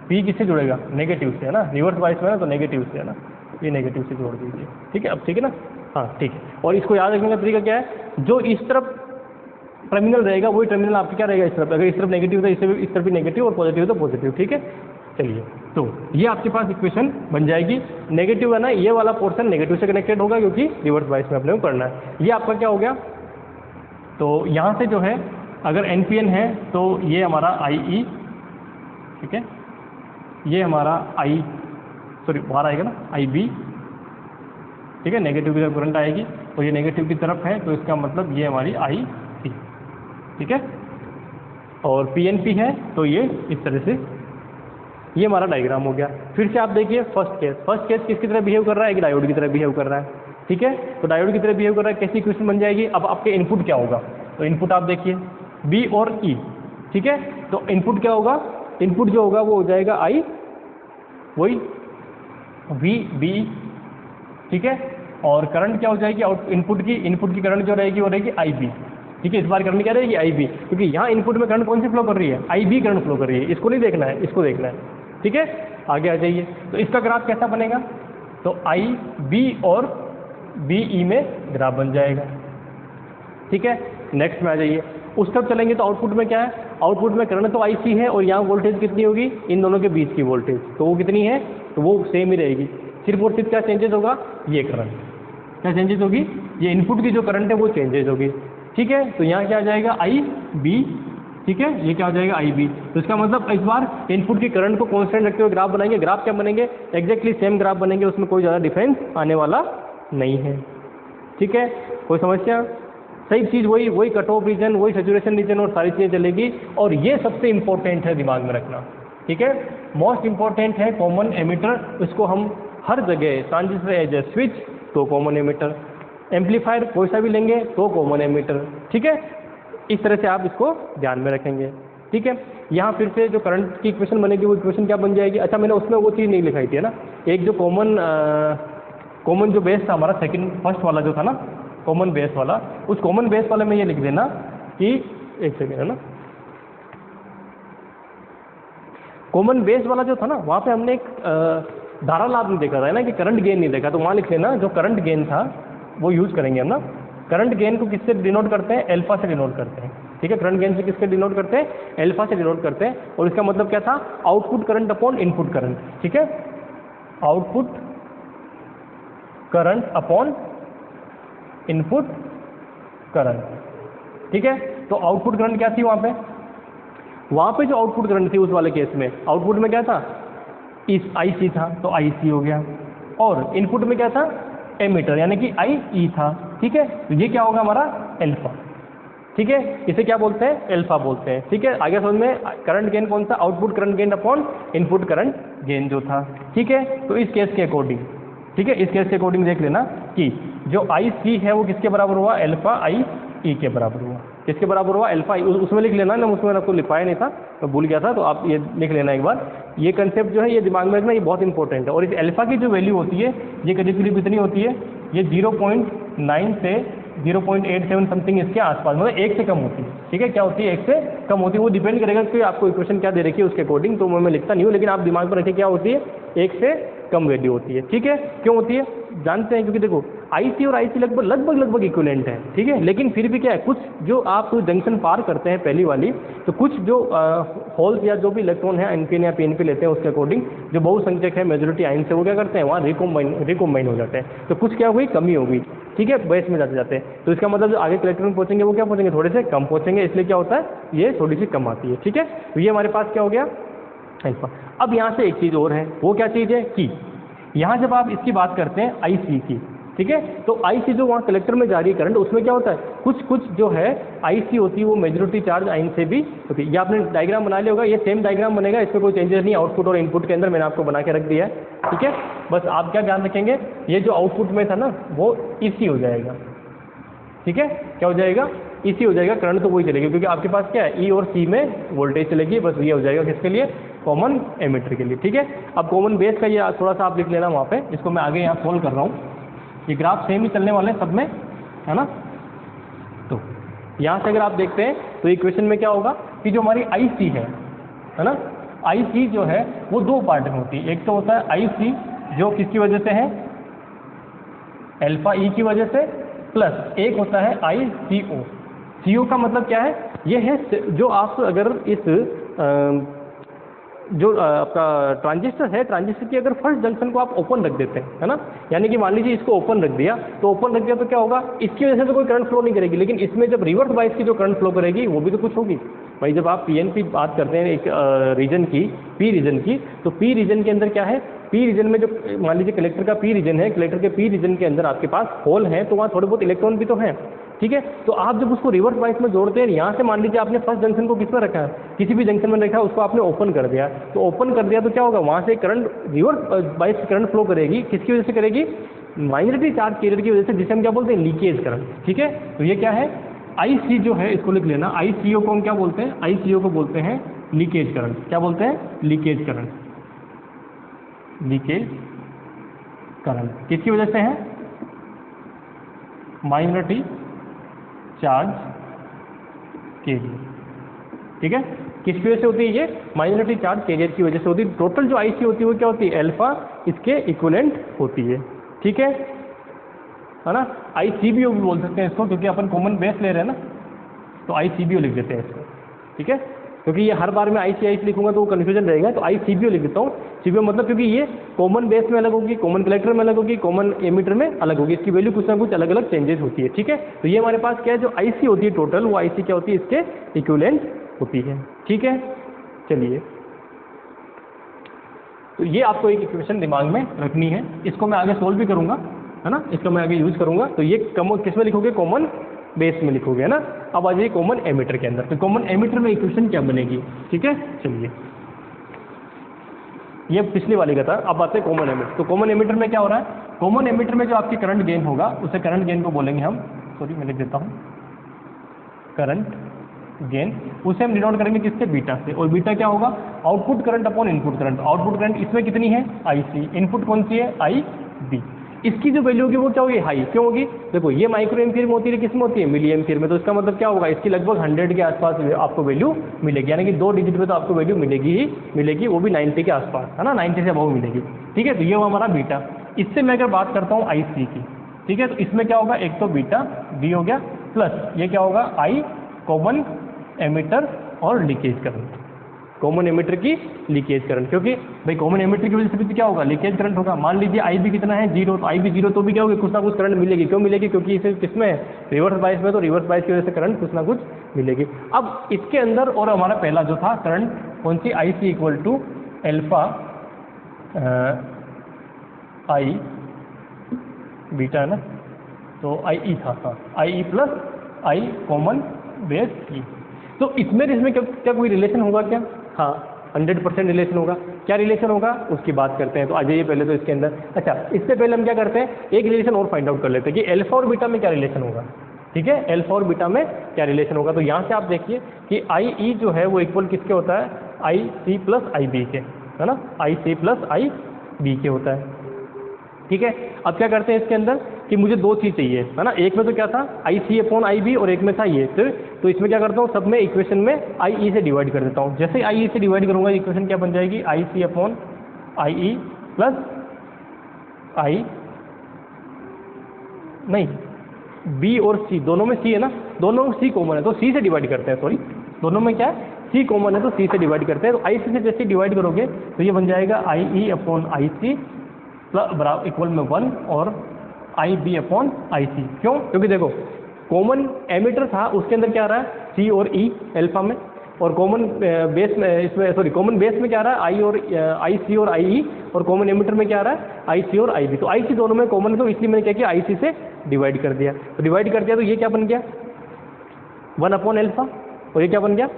पी किससे जुड़ेगा, नेगेटिव से, है ना, रिवर्स बाइस में ना तो नेगेटिव से, है ना, ये नेगेटिव से जोड़ दीजिए। ठीक है, अब ठीक है ना, हाँ ठीक है। और इसको याद रखने का तरीका क्या है, जो इस तरफ टर्मिनल रहेगा वही टर्मिनल आपका क्या रहेगा इस तरफ, अगर इस तरफ नेगेटिव था इस तरफ भी नेगेटिव और पॉजिटिव तो पॉजिटिव। ठीक है, चलिए, तो ये आपके पास इक्वेशन बन जाएगी। नेगेटिव है ना, ये वाला पोर्शन नेगेटिव से कनेक्टेड होगा क्योंकि रिवर्स बाइस में अपने को करना है। ये आपका क्या हो गया, तो यहाँ से जो है अगर एनपीएन है तो ये हमारा आई, ठीक है, ये हमारा आई, सॉरी बाहर आएगा ना, आई बी। ठीक है, नेगेटिव की तरफ करंट आएगी और ये नेगेटिव की तरफ है, तो इसका मतलब ये हमारी आई सी। ठीक है, और पीएनपी है तो ये इस तरह से, ये हमारा डायग्राम हो गया। फिर से आप देखिए फर्स्ट केस किसकी तरह बिहेव कर रहा है, कि डायोड की तरह बिहेव कर रहा है। ठीक है, तो डायोड की तरह बिहेव कर रहा है, कैसी इक्वेशन बन जाएगी। अब आपके इनपुट क्या होगा, तो इनपुट आप देखिए बी और ई, ठीक है। तो इनपुट क्या होगा, इनपुट जो होगा वो हो जाएगा आई, वही वी बी, ठीक है। और करंट क्या हो जाएगी, आउट इनपुट की करंट जो रहेगी वो रहेगी आई बी, ठीक है। इस बार करंट क्या रहेगी, आई बी, क्योंकि यहाँ इनपुट में करंट कौन सी फ्लो कर रही है, आई बी करंट फ्लो कर रही है, इसको नहीं देखना है, इसको देखना है, ठीक है। आगे आ जाइए, तो इसका ग्राफ कैसा बनेगा, तो आई बी और बी ई में ग्राफ बन जाएगा, ठीक है। नेक्स्ट में आ जाइए, उस तरफ चलेंगे तो आउटपुट में क्या है, आउटपुट में करंट तो आई सी है और यहाँ वोल्टेज कितनी होगी, इन दोनों के बीच की वोल्टेज, तो वो कितनी है, तो वो सेम ही रहेगी। सिर्फ और सिर्फ क्या चेंजेस होगा, ये करंट क्या चेंजेस होगी, ये इनपुट की जो करंट है वो चेंजेस होगी, ठीक है। तो यहाँ क्या आ जाएगा आई बी, ठीक है, ये क्या हो जाएगा आई बी। तो इसका मतलब इस बार इनपुट की करंट को कांस्टेंट रखते हुए ग्राफ बनाएंगे, ग्राफ क्या बनेंगे, एग्जैक्टली सेम ग्राफ बनेंगे, उसमें कोई ज़्यादा डिफरेंस आने वाला नहीं है, ठीक है। कोई समस्या, सही चीज़ वही कट ऑफ रीजन, वही सैचुरेशन रीजन और सारी चीज़ें चलेगी। और ये सबसे इंपॉर्टेंट है दिमाग में रखना, ठीक है, मोस्ट इंपॉर्टेंट है कॉमन एमिटर, इसको हम हर जगह, ट्रांजिस्टर एज ए स्विच तो कॉमन एमिटर, एम्पलीफायर कोई सा भी लेंगे तो कॉमन एमिटर, ठीक है। इस तरह से आप इसको ध्यान में रखेंगे, ठीक है। यहाँ फिर से जो करंट की इक्वेशन बनेगी वो इक्वेशन क्या बन जाएगी, अच्छा मैंने उसमें वो चीज़ नहीं लिखाई थी, है ना, एक जो कॉमन जो बेस था हमारा फर्स्ट वाला जो था ना, कॉमन बेस वाला, उस कॉमन बेस वाले में ये लिख देना कि, एक सेकेंड, है ना, कॉमन बेस वाला जो था ना, वहाँ पे हमने एक धारा लाभ नहीं देखा था ना, कि करंट गेन नहीं देखा, तो वहाँ लिख लेना जो करंट गेन था वो यूज़ करेंगे हम ना। करंट गेन को किससे डिनोट करते हैं, एल्फा से डिनोट करते हैं, ठीक है। करंट गेन से किससे डिनोट करते हैं, एल्फा से डिनोट करते हैं। और इसका मतलब क्या था, output current upon input current, ठीक है, output current upon input current, ठीक है। तो आउटपुट करंट क्या थी वहाँ पे जो आउटपुट करंट थी उस वाले केस में, आउटपुट में क्या था, इस आई सी था तो आई सी हो गया, और इनपुट में क्या था, एमीटर यानी कि आई ई था, ठीक है। तो ये क्या होगा हमारा एल्फा, ठीक है, इसे क्या बोलते हैं, एल्फा बोलते हैं, ठीक है। आगे समझ में, करंट गेन कौन सा, output current gain upon input current gain जो था, ठीक है। तो इस केस के अकॉर्डिंग, ठीक है, इस केस के अकॉर्डिंग देख लेना कि जो आई सी है वो किसके बराबर हुआ, एल्फा आई ई के बराबर हुआ, किसके बराबर हुआ, एल्फा आई, उसमें लिख लेना ना, उसमें आपको लिखवाया नहीं था, मैं भूल गया था, तो आप ये लिख लेना एक बार। ये कंसेप्ट जो है ये दिमाग में रखना, ये बहुत इंपॉर्टेंट है। और इस एल्फा की जो वैल्यू होती है ये करीब करीब कितनी होती है, ये 0.9 से 0.87 समथिंग इसके आसपास, मतलब 1 से कम होती है, ठीक है। क्या होती है, 1 से कम होती है, वो डिपेंड करेगा कि आपको इक्वेशन क्या दे रखी है उसके अकॉर्डिंग, तो मैं लिखता नहीं हूँ, लेकिन आप दिमाग में रखिए क्या होती है, 1 से कम वैल्यू होती है, ठीक है। क्यों होती है जानते हैं, क्योंकि देखो आईसी और आईसी लगभग इक्विवेलेंट है, ठीक है, लेकिन फिर भी क्या है, कुछ जो आप जंक्शन पार करते हैं पहली वाली, तो कुछ जो होल्स या जो भी इलेक्ट्रॉन है एनपीएन या पीएनपी लेते हैं उसके अकॉर्डिंग, जो बहुसंख्यक है मेजॉरिटी आयन से, वो क्या करते हैं वहाँ रिकॉम्बाइन हो जाते हैं, तो कुछ क्या हुई, कमी होगी, ठीक है, बेस में जाते हैं। तो इसका मतलब जो आगे कलेक्टर में पहुँचेंगे वो क्या पहुँचेंगे, थोड़े से कम पहुँचेंगे, इसलिए क्या होता है, ये थोड़ी सी कम आती है, ठीक है। तो ये हमारे पास क्या हो गया, अल्फा। अब यहाँ से एक चीज़ और है, वो क्या चीज़ है कि यहाँ जब आप इसकी बात करते हैं आई सी की, ठीक है, तो आई सी जो वहाँ कलेक्टर में जा रही है करंट, उसमें क्या होता है, कुछ जो है आई सी होती है वो मेजॉरिटी चार्ज आयन से भी होती है। ये आपने डायग्राम बना लिया होगा, ये सेम डायग्राम बनेगा, इसमें कोई चेंजेस नहीं, आउटपुट और इनपुट के अंदर मैंने आपको बना के रख दिया है, ठीक है। बस आप क्या ध्यान रखेंगे, ये जो आउटपुट में था ना वो इसी हो जाएगा, ठीक है, क्या हो जाएगा, इसी हो जाएगा, करंट तो वही चलेगी, क्योंकि आपके पास क्या है, ई और सी में वोल्टेज चलेगी, बस ये हो जाएगा किसके लिए, कॉमन एमिटर के लिए, ठीक है। अब कॉमन बेस का ये थोड़ा सा आप लिख लेना वहाँ पे, इसको मैं आगे यहाँ सोल्व कर रहा हूँ, ये ग्राफ सेम ही चलने वाले हैं सब में, है ना। तो यहाँ से अगर आप देखते हैं तो इक्वेशन में क्या होगा कि जो हमारी आई सी है ना, आई सी जो है वो दो पार्ट में होती है, एक तो होता है आई सी जो किसकी वजह से है, एल्फा ई की वजह से, प्लस एक होता है आई सी ओ। सी ओ का मतलब क्या है, ये है जो आप अगर इस जो आपका ट्रांजिस्टर है, ट्रांजिस्टर की अगर फर्स्ट जंक्शन को आप ओपन रख देते हैं, है ना, यानी कि मान लीजिए इसको ओपन रख दिया, तो ओपन रख दिया तो क्या होगा, इसकी वजह से तो कोई करंट फ्लो नहीं करेगी, लेकिन इसमें जब रिवर्स बाइस की जो करंट फ्लो करेगी वो भी तो कुछ होगी भाई। जब आप पीएनपी बात करते हैं एक रीजन की, पी रीजन की, तो पी रीजन के अंदर क्या है, पी रीजन में जो मान लीजिए कलेक्टर का पी रीजन है, कलेक्टर के पी रीजन के अंदर आपके पास होल है, तो वहाँ थोड़े बहुत इलेक्ट्रॉन भी तो हैं, ठीक है। तो आप जब उसको रिवर्स बाइस में जोड़ते हैं, यहाँ से मान लीजिए आपने फर्स्ट जंक्शन को किस में रखा है, किसी भी जंक्शन में रखा है, उसको आपने ओपन कर दिया, तो ओपन कर दिया तो क्या होगा, वहाँ से current reverse bias current flow करेगी, किसकी वजह से करेगी, माइनॉरिटी चार्ज कैरियर की वजह से, जिसे हम क्या बोलते हैं लीकेज करंट, ठीक है। तो ये क्या है, IC जो है इसको लिख लेना, ICO को हम क्या बोलते हैं, ICO को बोलते हैं लीकेज करंट। क्या बोलते हैं? Leakage current. लीकेज करंट किसकी वजह से है? Minority charge carrier. ठीक है, किसकी वजह से होती है ये? माइनॉरिटी चार्ज कैरियर की वजह से होती है। टोटल जो IC होती है वो क्या होती है? अल्फा इसके इक्विवेलेंट होती है। ठीक है ना? ICBO भी बोल सकते हैं इसको, क्योंकि अपन कॉमन बेस ले रहे हैं ना, तो ICBO लिख देते हैं इसको। ठीक है, क्योंकि ये हर बार में IC लिखूंगा तो वो कन्फ्यूजन रहेगा, तो ICBO लिख देता हूँ। CBO मतलब क्योंकि ये कॉमन बेस में अलग होगी, कॉमन कलेक्टर में अलग होगी, कॉमन एमीटर में अलग होगी, इसकी वैल्यू कुछ ना कुछ अलग अलग चेंजेस होती है। ठीक है, तो ये हमारे पास क्या है, जो IC होती है टोटल, वो IC क्या होती है? इसके इक्विवेलेंट होती है। ठीक है, चलिए, तो ये आपको एक इक्वेशन दिमाग में रखनी है, इसको मैं आगे सोल्व भी करूंगा, है ना, इसको मैं आगे यूज करूंगा। तो ये किस में लिखोगे? कॉमन बेस में लिखोगे, है ना। अब आ जाइए कॉमन एमीटर के अंदर, तो कॉमन एमीटर में इक्वेशन क्या बनेगी? ठीक है, चलिए, ये पिछली वाली का था, अब आते हैं कॉमन एमीटर। तो कॉमन एमीटर में क्या हो रहा है? कॉमन एमीटर में जो आपकी करंट गेन होगा उसे करंट गेन को बोलेंगे हम, सॉरी मैं लिख देता हूँ, करंट गेन, उसे हम डिनोट करेंगे किससे? बीटा से। और बीटा क्या होगा? Output current upon input current. Output current इसमें कितनी है? IC। इनपुट कौन सी है? IB। इसकी जो वैल्यू होगी वो क्या होगी? हाई। क्यों होगी? देखो, ये माइक्रो एम्पीयर में होती है, किस में होती है? मिली एम्पीयर में। तो इसका मतलब क्या होगा? इसकी लगभग 100 के आसपास आपको वैल्यू मिलेगी, यानी कि 2 डिजिट में तो आपको वैल्यू मिलेगी ही मिलेगी, वो भी 90 के आसपास, है ना, 90 से अबव मिलेगी। ठीक है, तो ये हुआ हमारा बीटा। इससे मैं अगर बात करता हूँ IC की, ठीक है, तो इसमें क्या होगा? एक तो बीटा B हो गया, प्लस ये क्या होगा? I कॉमन एमीटर और लीकेज करंट। कॉमन एमीटर की लीकेज करंट, क्योंकि भाई कॉमन एमीटर की वजह से भी क्या होगा? लीकेज करंट होगा। मान लीजिए IB कितना है? 0, तो IB 0 तो भी क्या होगी? कुछ ना कुछ करंट मिलेगी। क्यों मिलेगी? क्योंकि इसे किसमें है? रिवर्स बायस में, तो रिवर्स बायस की वजह से करंट कुछ ना कुछ मिलेगी। अब इसके अंदर और हमारा पहला जो था करंट कौन सी? IC equal to alpha I beta, है ना, तो IE था, हाँ, IE plus I common base E। तो इसमें क्या कोई रिलेशन होगा क्या? हाँ, 100% रिलेशन होगा। क्या रिलेशन होगा उसकी बात करते हैं। तो आ जाइए पहले तो इसके अंदर, अच्छा इससे पहले हम क्या करते हैं, एक रिलेशन और फाइंड आउट कर लेते हैं कि अल्फा और बीटा में क्या रिलेशन होगा। ठीक है, अल्फा और बीटा में क्या रिलेशन होगा। तो यहाँ से आप देखिए कि IE जो है वो इक्वल किसके होता है? IC प्लस IB के, है ना, IC प्लस IB के होता है। ठीक है, अब क्या करते हैं इसके अंदर कि मुझे 2 चीज़ चाहिए, है ना। एक में तो क्या था? IC अपॉन IB, और एक में था ये। तो इसमें क्या करता हूँ, सब में इक्वेशन में IE से डिवाइड कर देता हूँ। जैसे IE से डिवाइड करूँगा इक्वेशन क्या बन जाएगी? IC upon IE plus I, नहीं, B और C दोनों में C है ना, दोनों में C कॉमन है तो C से डिवाइड करते हैं। सॉरी, दोनों में क्या है? C कॉमन है तो C से डिवाइड करते हैं। तो IC से जैसे डिवाइड करोगे तो ये बन जाएगा IE अपॉन IC बराबर इक्वल में 1 और IB अपॉन IC। क्यों? क्योंकि देखो कॉमन एमीटर था, उसके अंदर क्या आ रहा है? C और E अल्फा में, और कॉमन बेस में, इसमें सॉरी कॉमन बेस में क्या आ रहा है? I और IC और IE, और कॉमन एमीटर में क्या आ रहा है? IC और IB। तो IC दोनों में कॉमन है, तो इसलिए मैंने क्या किया? IC से डिवाइड कर दिया। तो डिवाइड कर दिया तो ये क्या बन गया? 1 अपॉन अल्फा, और ये क्या बन गया?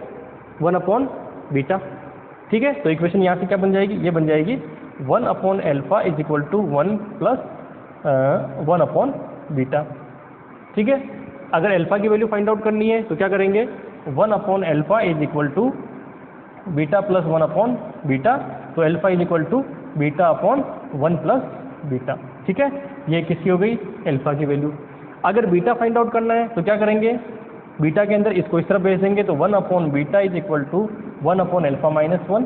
1 अपॉन बीटा। ठीक है, तो इक्वेशन यहाँ से क्या बन जाएगी? ये बन जाएगी 1 upon alpha is equal to 1 plus 1 upon beta. ठीक है, अगर अल्फा की वैल्यू फाइंड आउट करनी है तो क्या करेंगे? 1 upon alpha is equal to beta plus 1 upon beta, तो alpha is equal to beta upon 1 plus beta. ठीक है, ये किसकी हो गई? अल्फा की वैल्यू। अगर बीटा फाइंड आउट करना है तो क्या करेंगे? बीटा के अंदर इसको इस तरफ भेज देंगे, तो 1 upon beta is equal to 1 upon alpha minus 1।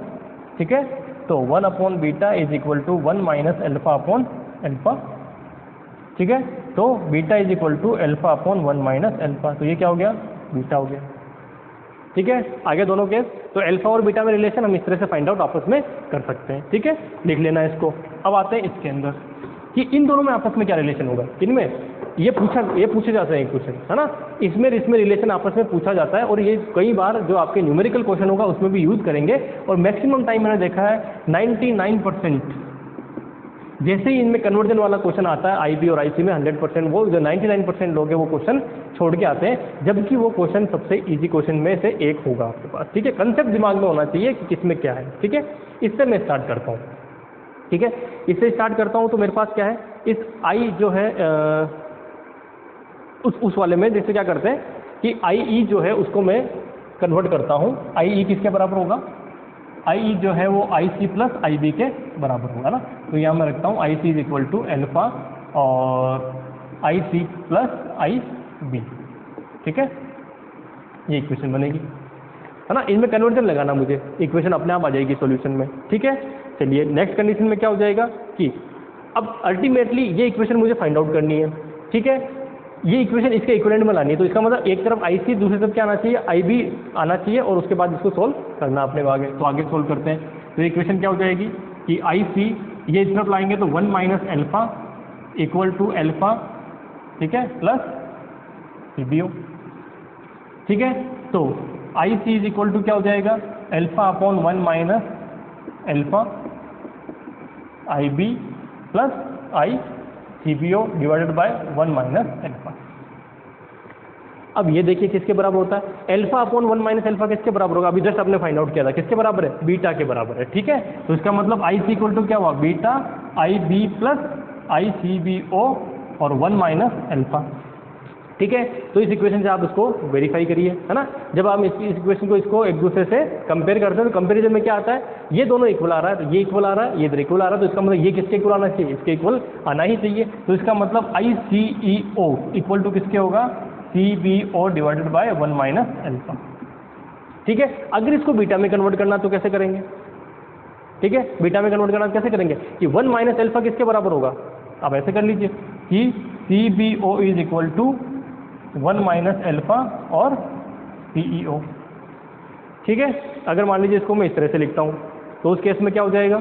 ठीक है, तो 1 upon beta is equal to 1 minus alpha upon alpha. ठीक है, तो beta is equal to alpha upon 1 minus alpha, तो ये क्या हो गया? बीटा हो गया। ठीक है, आगे दोनों केस, तो अल्फा और बीटा में रिलेशन हम इस तरह से फाइंड आउट आपस में कर सकते हैं। ठीक है, लिख लेना इसको। अब आते हैं इसके अंदर कि इन दोनों में आपस में क्या रिलेशन होगा। इनमें ये पूछे जाते हैं क्वेश्चन, है ना, इसमें रिलेशन आपस में पूछा जाता है, और ये कई बार जो आपके न्यूमेरिकल क्वेश्चन होगा उसमें भी यूज करेंगे। और मैक्सिमम टाइम मैंने देखा है 99% जैसे ही इनमें कन्वर्जन वाला क्वेश्चन आता है IB और IC में 100%, वो जो 99% लोग हैं वो क्वेश्चन छोड़ के आते हैं, जबकि वो क्वेश्चन सबसे इजी क्वेश्चन में से एक होगा आपके पास। ठीक है, कंसेप्ट दिमाग में होना चाहिए कि किसमें क्या है। ठीक है, इससे मैं स्टार्ट करता हूँ। ठीक है, इससे स्टार्ट करता हूँ तो मेरे पास क्या है? इस I जो है उस वाले में जैसे क्या करते हैं कि आई ई जो है उसको मैं कन्वर्ट करता हूँ, आई ई किसके बराबर होगा, आई ई जो है वो आई सी प्लस आई बी के बराबर होगा ना। तो यहाँ मैं रखता हूँ आई C is equal to alpha और आई सी प्लस आई बी, ठीक है, ये इक्वेशन बनेगी, है ना। इनमें कन्वर्जन लगाना मुझे, इक्वेशन अपने आप आ जाएगी सॉल्यूशन में, ठीक है। चलिए नेक्स्ट कंडीशन में क्या हो जाएगा कि अब अल्टीमेटली ये इक्वेशन मुझे फाइंड आउट करनी है, ठीक है। ये इक्वेशन इसके इक्विवेलेंट में लानी है, तो इसका मतलब एक तरफ आई सी, दूसरी तरफ क्या आना चाहिए, आई बी आना चाहिए, और उसके बाद इसको सोल्व करना अपने आगे। तो आगे सोल्व करते हैं। तो इक्वेशन क्या हो जाएगी कि आई सी ये इस तरफ लाएंगे तो 1 minus alpha equal to alpha, ठीक है, प्लस सी बी ओ, ठीक है। तो I C is equal to क्या हो जाएगा, alpha upon 1 minus alpha I B plus I C B O divided by 1 minus alpha. अब ये देखिए किसके बराबर होता है, एल्फा अपॉन 1 माइनस एल्फा किसके बराबर होगा, अभी जस्ट आपने फाइंड आउट किया था, किसके बराबर है, बीटा के बराबर है, ठीक है। तो इसका मतलब आई सी इक्वल टू क्या हुआ, beta I B plus I C B ओ और 1 माइनस एल्फा, ठीक है। तो इस इक्वेशन से आप इसको वेरीफाई करिए, है ना। जब आप इस इक्वेशन को इसको एक दूसरे से कंपेयर करते हैं तो कंपेरिजन में क्या आता है, ये दोनों इक्वल आ रहा है, तो ये इक्वल आ रहा है, ये इधर इक्वल आ रहा है, तो इसका मतलब ये किसके इक्वल आना चाहिए, इसके इक्वल आना ही चाहिए। तो इसका मतलब आई सी ई ओ इक्वल टू किसके होगा, C B O divided by 1 minus alpha, ठीक है। अगर इसको बीटा में कन्वर्ट करना तो कैसे करेंगे, ठीक है, बीटा में कन्वर्ट करना तो कैसे करेंगे कि 1 माइनस एल्फा किसके बराबर होगा, आप ऐसे कर लीजिए कि C B O is equal to 1 minus alpha और सी ई ओ, ठीक है। अगर मान लीजिए इसको मैं इस तरह से लिखता हूँ तो उस केस में क्या हो जाएगा,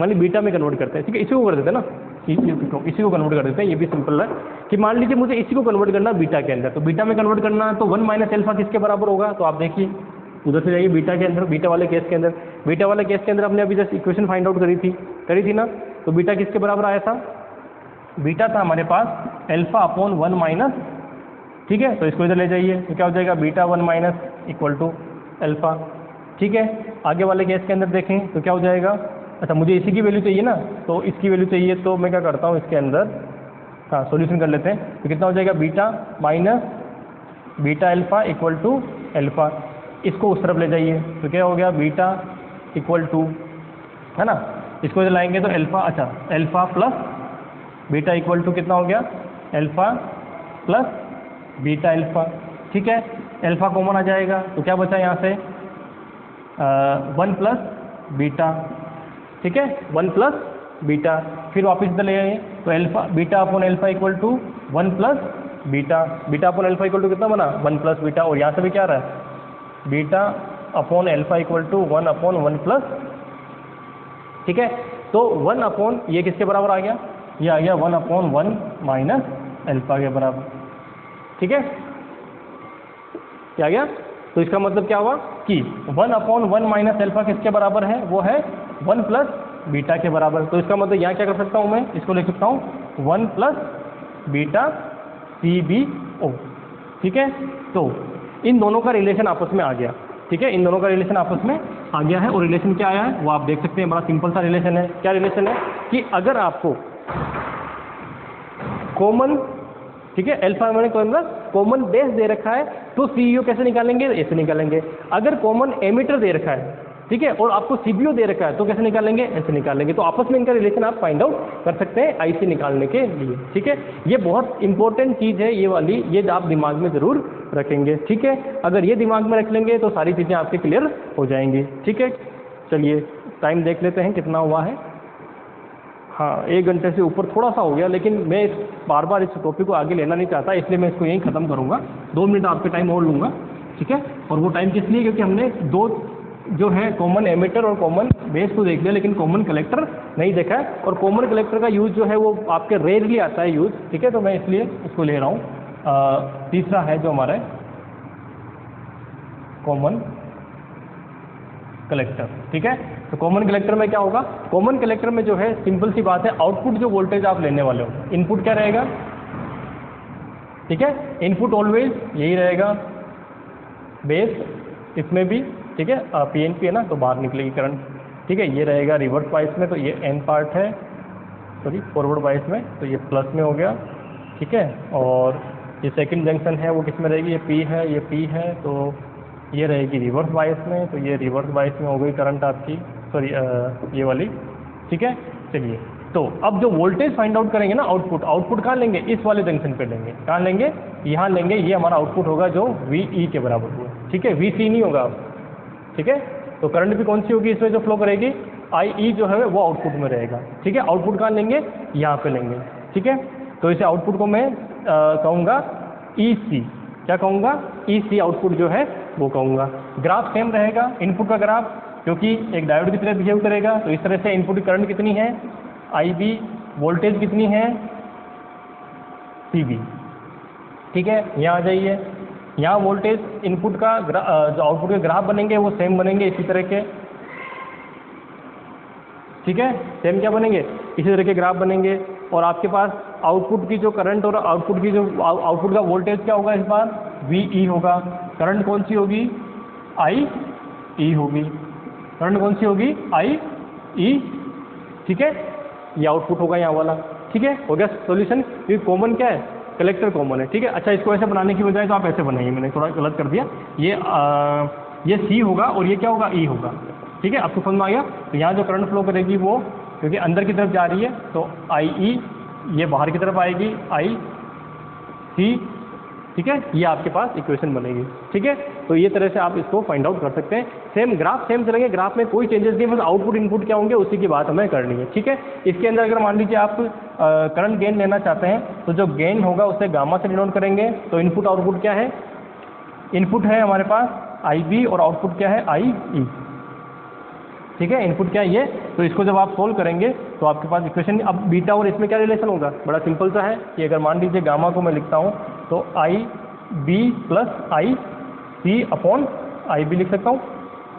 मान लीजिए बीटा में कन्वर्ट करते हैं, ठीक है, इसी को कर देते हैं ना, इसी को कन्वर्ट कर देते हैं, ये भी सिंपल है कि मान लीजिए मुझे इसी को कन्वर्ट करना बीटा के अंदर, तो बीटा में कन्वर्ट करना है तो 1 माइनस एल्फा किसके बराबर होगा, तो आप देखिए उधर से जाइए बीटा के अंदर, बीटा वाले केस के अंदर, बीटा वाले केस के अंदर हमने अभी जस्ट इक्वेशन फाइंड आउट करी थी ना, तो बीटा किसके बराबर आया था, बीटा था हमारे पास एल्फा अपॉन 1 माइनस, ठीक है। तो इसको इधर ले जाइए तो क्या हो जाएगा, beta 1 minus equal to alpha, ठीक है। आगे वाले केस के अंदर देखें तो क्या हो जाएगा, अच्छा मुझे इसी की वैल्यू चाहिए ना, तो इसकी वैल्यू चाहिए तो मैं क्या करता हूँ इसके अंदर, हाँ सॉल्यूशन कर लेते हैं। तो कितना हो जाएगा, beta minus beta alpha equal to alpha, इसको उस तरफ ले जाइए तो क्या हो गया, बीटा इक्वल टू, है ना, इसको इधर लाएंगे तो एल्फा, अच्छा alpha plus beta equal to कितना हो गया, एल्फा प्लस बीटा एल्फा, ठीक है। एल्फा कॉमन आ जाएगा तो क्या बचा यहाँ से, 1 प्लस बीटा, ठीक है, 1 प्लस बीटा, फिर वापस इधर ले आइए तो alpha beta upon alpha equal to 1 plus beta, beta upon alpha equal to कितना बना, 1 प्लस बीटा, और यहाँ से भी क्या आ रहा है, beta upon alpha equal to 1 upon 1 plus, ठीक है। तो 1 अपॉन ये किसके बराबर आ गया, ये आ गया 1 अपॉन 1 माइनस एल्फा के बराबर, ठीक है, क्या आ गया। तो इसका मतलब क्या हुआ कि 1 अपॉन 1 माइनस एल्फा किसके बराबर है, वो है 1 प्लस बीटा के बराबर। तो इसका मतलब यहाँ क्या कर सकता हूँ मैं, इसको लिख सकता हूँ 1 plus beta C B O, ठीक है। तो इन दोनों का रिलेशन आपस में आ गया, ठीक है, इन दोनों का रिलेशन आपस में आ गया है, और रिलेशन क्या आया है वो आप देख सकते हैं, बड़ा सिंपल सा रिलेशन है। क्या रिलेशन है कि अगर आपको कॉमन, ठीक है, एल्फा मैंने कॉमन बेस दे रखा है तो सीईओ कैसे निकालेंगे, ऐसे निकालेंगे। अगर कॉमन एमिटर दे रखा है, ठीक है, और आपको सीबीओ दे रखा है तो कैसे निकालेंगे, ऐसे निकालेंगे। तो आपस में इनका रिलेशन आप फाइंड आउट कर सकते हैं आईसी निकालने के लिए, ठीक है। ये बहुत इंपॉर्टेंट चीज़ है ये वाली, ये आप दिमाग में ज़रूर रखेंगे, ठीक है। अगर ये दिमाग में रख लेंगे तो सारी चीज़ें आपके क्लियर हो जाएंगी, ठीक है। चलिए टाइम देख लेते हैं कितना हुआ है, हाँ 1 घंटे से ऊपर थोड़ा सा हो गया, लेकिन मैं बार बार इस टॉपिक को आगे लेना नहीं चाहता, इसलिए मैं इसको यहीं ख़त्म करूँगा। 2 मिनट आपके टाइम और लूँगा, ठीक है। और वो टाइम किस लिए, क्योंकि हमने 2 जो है कॉमन एमिटर और कॉमन बेस को देख लिया, लेकिन कॉमन कलेक्टर नहीं देखा है, और कॉमन कलेक्टर का यूज़ जो है वो आपके रेयरली आता है यूज़, ठीक है। तो मैं इसलिए इसको ले रहा हूँ। तीसरा है जो हमारा कॉमन कलेक्टर, ठीक है। तो कॉमन कलेक्टर में क्या होगा, कॉमन कलेक्टर में जो है सिंपल सी बात है, आउटपुट जो वोल्टेज आप लेने वाले हो, इनपुट क्या रहेगा, ठीक है, इनपुट ऑलवेज यही रहेगा, बेस इसमें भी, ठीक है, पीएनपी है ना तो बाहर निकलेगी करंट, ठीक है। ये रहेगा रिवर्स बाइस में, तो ये एन पार्ट है, सॉरी फॉरवर्ड बाइस में तो ये प्लस में हो गया, ठीक है। और ये सेकंड जंक्शन है वो किस में रहेगी, ये पी है, ये पी है, तो ये रहेगी रिवर्स बायस में, तो ये रिवर्स बायस में हो गई करंट आपकी, सॉरी ये वाली, ठीक है। चलिए, तो अब जो वोल्टेज फाइंड आउट करेंगे ना, आउटपुट कहाँ लेंगे, इस वाले जंक्शन पे लेंगे, कहाँ लेंगे, यहाँ लेंगे, ये हमारा आउटपुट होगा जो VE के बराबर हुआ, ठीक है, VC नहीं होगा, ठीक है। तो करंट भी कौन सी होगी इसमें जो फ्लो करेगी, IE जो है वो आउटपुट में रहेगा, ठीक है। आउटपुट कहाँ लेंगे, यहाँ पे लेंगे, ठीक है। तो इसे आउटपुट को मैं कहूँगा EC, क्या कहूँगा, EC आउटपुट जो है वो कहूँगा। ग्राफ सेम रहेगा, इनपुट का ग्राफ, क्योंकि एक डायोड की तरह बिहेव करेगा, तो इस तरह से इनपुट की करंट कितनी है IB, वोल्टेज कितनी है CB, ठीक है। यहाँ आ जाइए, यहाँ वोल्टेज इनपुट का जो आउटपुट के ग्राफ बनेंगे वो सेम बनेंगे इसी तरह के, ठीक है, सेम क्या बनेंगे, इसी तरह के ग्राफ बनेंगे। और आपके पास आउटपुट की जो करंट और आउटपुट का वोल्टेज क्या होगा, इस बार VE होगा, करंट कौन सी होगी IE होगी, करंट कौन सी होगी IE, ठीक है। ये आउटपुट होगा यहाँ वाला, ठीक है। हो गया सॉल्यूशन, ये कॉमन क्या है, कलेक्टर कॉमन है, ठीक है। अच्छा, इसको ऐसे बनाने की बजाय तो आप ऐसे बनाइए, मैंने थोड़ा गलत कर दिया, ये C होगा और ये क्या होगा E होगा, ठीक है। आपको समझ में आ गया। तो यहाँ जो करंट फ्लो करेगी वो, क्योंकि अंदर की तरफ जा रही है तो IE, ये बाहर की तरफ आएगी IC, ठीक है। ये आपके पास इक्वेशन बनेगी, ठीक है। तो ये तरह से आप इसको फाइंड आउट कर सकते हैं। सेम ग्राफ सेम चलेंगे, ग्राफ में कोई चेंजेस नहीं, बस आउटपुट इनपुट क्या होंगे उसी की बात हमें करनी है, ठीक है। इसके अंदर अगर मान लीजिए आप करंट गेन लेना चाहते हैं तो जो गेन होगा उसे गामा से डिनोट करेंगे। तो इनपुट आउटपुट क्या है, इनपुट है हमारे पास IB और आउटपुट क्या है IE, ठीक है। इनपुट क्या है ये, तो इसको जब आप सोल्व करेंगे तो आपके पास इक्वेशन, अब बीटा और इसमें क्या रिलेशन होगा, बड़ा सिंपल सा है कि अगर मान लीजिए गामा को मैं लिखता हूँ तो IB plus IC upon IB लिख सकता हूँ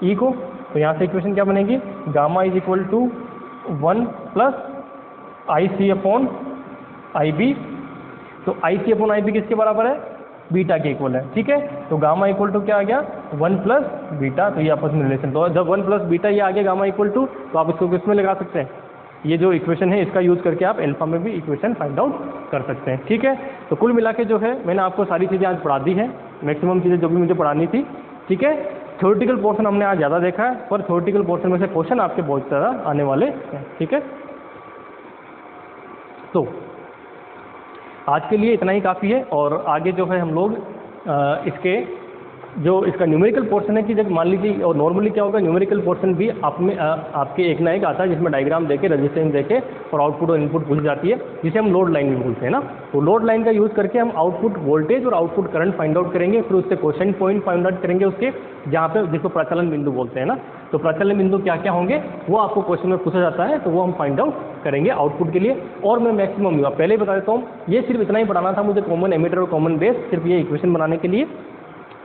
E को, तो यहाँ से इक्वेशन क्या बनेगी, gamma is equal to 1 plus IC upon IB, तो IC अपॉन IB किसके बराबर है, बीटा के इक्वल है, ठीक है। तो गामा इक्वल टू क्या आ गया 1 प्लस बीटा, तो ये आपस में रिलेशन, तो जब 1 प्लस बीटा ये आ गया गामा इक्वल टू, तो आप इसको किसमें लगा सकते हैं, ये जो इक्वेशन है इसका यूज़ करके आप अल्फा में भी इक्वेशन फाइंड आउट कर सकते हैं, ठीक है। तो कुल मिला के जो है मैंने आपको सारी चीज़ें आज पढ़ा दी है, मैक्सिमम चीज़ें जो भी मुझे पढ़ानी थी, ठीक है। थ्योरेटिकल पोर्शन हमने आज ज़्यादा देखा है, पर थ्योरेटिकल पोर्शन में से क्वेश्चन आपके बहुत ज़्यादा आने वाले हैं, ठीक है। तो आज के लिए इतना ही काफ़ी है, और आगे जो है हम लोग इसके जो इसका न्यूमेरिकल पोर्शन है कि जब मान लीजिए, और नॉर्मली क्या होगा, न्यूमेरिकल पोर्शन भी आप में आपके एक ना एक आता है जिसमें डायग्राम देके, रजिस्टेंस देके और आउटपुट और इनपुट पूछ जाती है, जिसे हम लोड लाइन भी बोलते हैं ना। तो लोड लाइन का यूज़ करके हम आउटपुट वोल्टेज और आउटपुट करंट फाइंड आउट करेंगे, फिर उससे क्वेश्चन पॉइंट फाइंड आउट करेंगे उसके, जहाँ पे जिसको प्रचलन बिंदु बोलते हैं ना। तो प्रचलन बिंदु क्या क्या होंगे वो आपको क्वेश्चन में पूछा जाता है, तो वो हम फाइंड आउट करेंगे आउटपुट के लिए। और मैं मैक्सिमम पहले ही बता देता हूँ, ये सिर्फ इतना ही पढ़ाना था मुझे, कॉमन एमीटर और कॉमन बेस, सिर्फ ये इक्वेशन बनाने के लिए,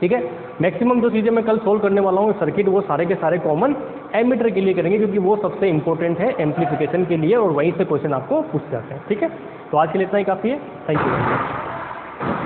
ठीक है। मैक्सिमम जो चीज़ें मैं कल सोल्व करने वाला हूँ सर्किट, वो सारे के सारे कॉमन एमीटर के लिए करेंगे, क्योंकि वो सबसे इंपॉर्टेंट है एम्प्लीफिकेशन के लिए, और वहीं से क्वेश्चन आपको पूछ जाते हैं, ठीक है। तो आज के लिए इतना ही काफ़ी है, थैंक यू।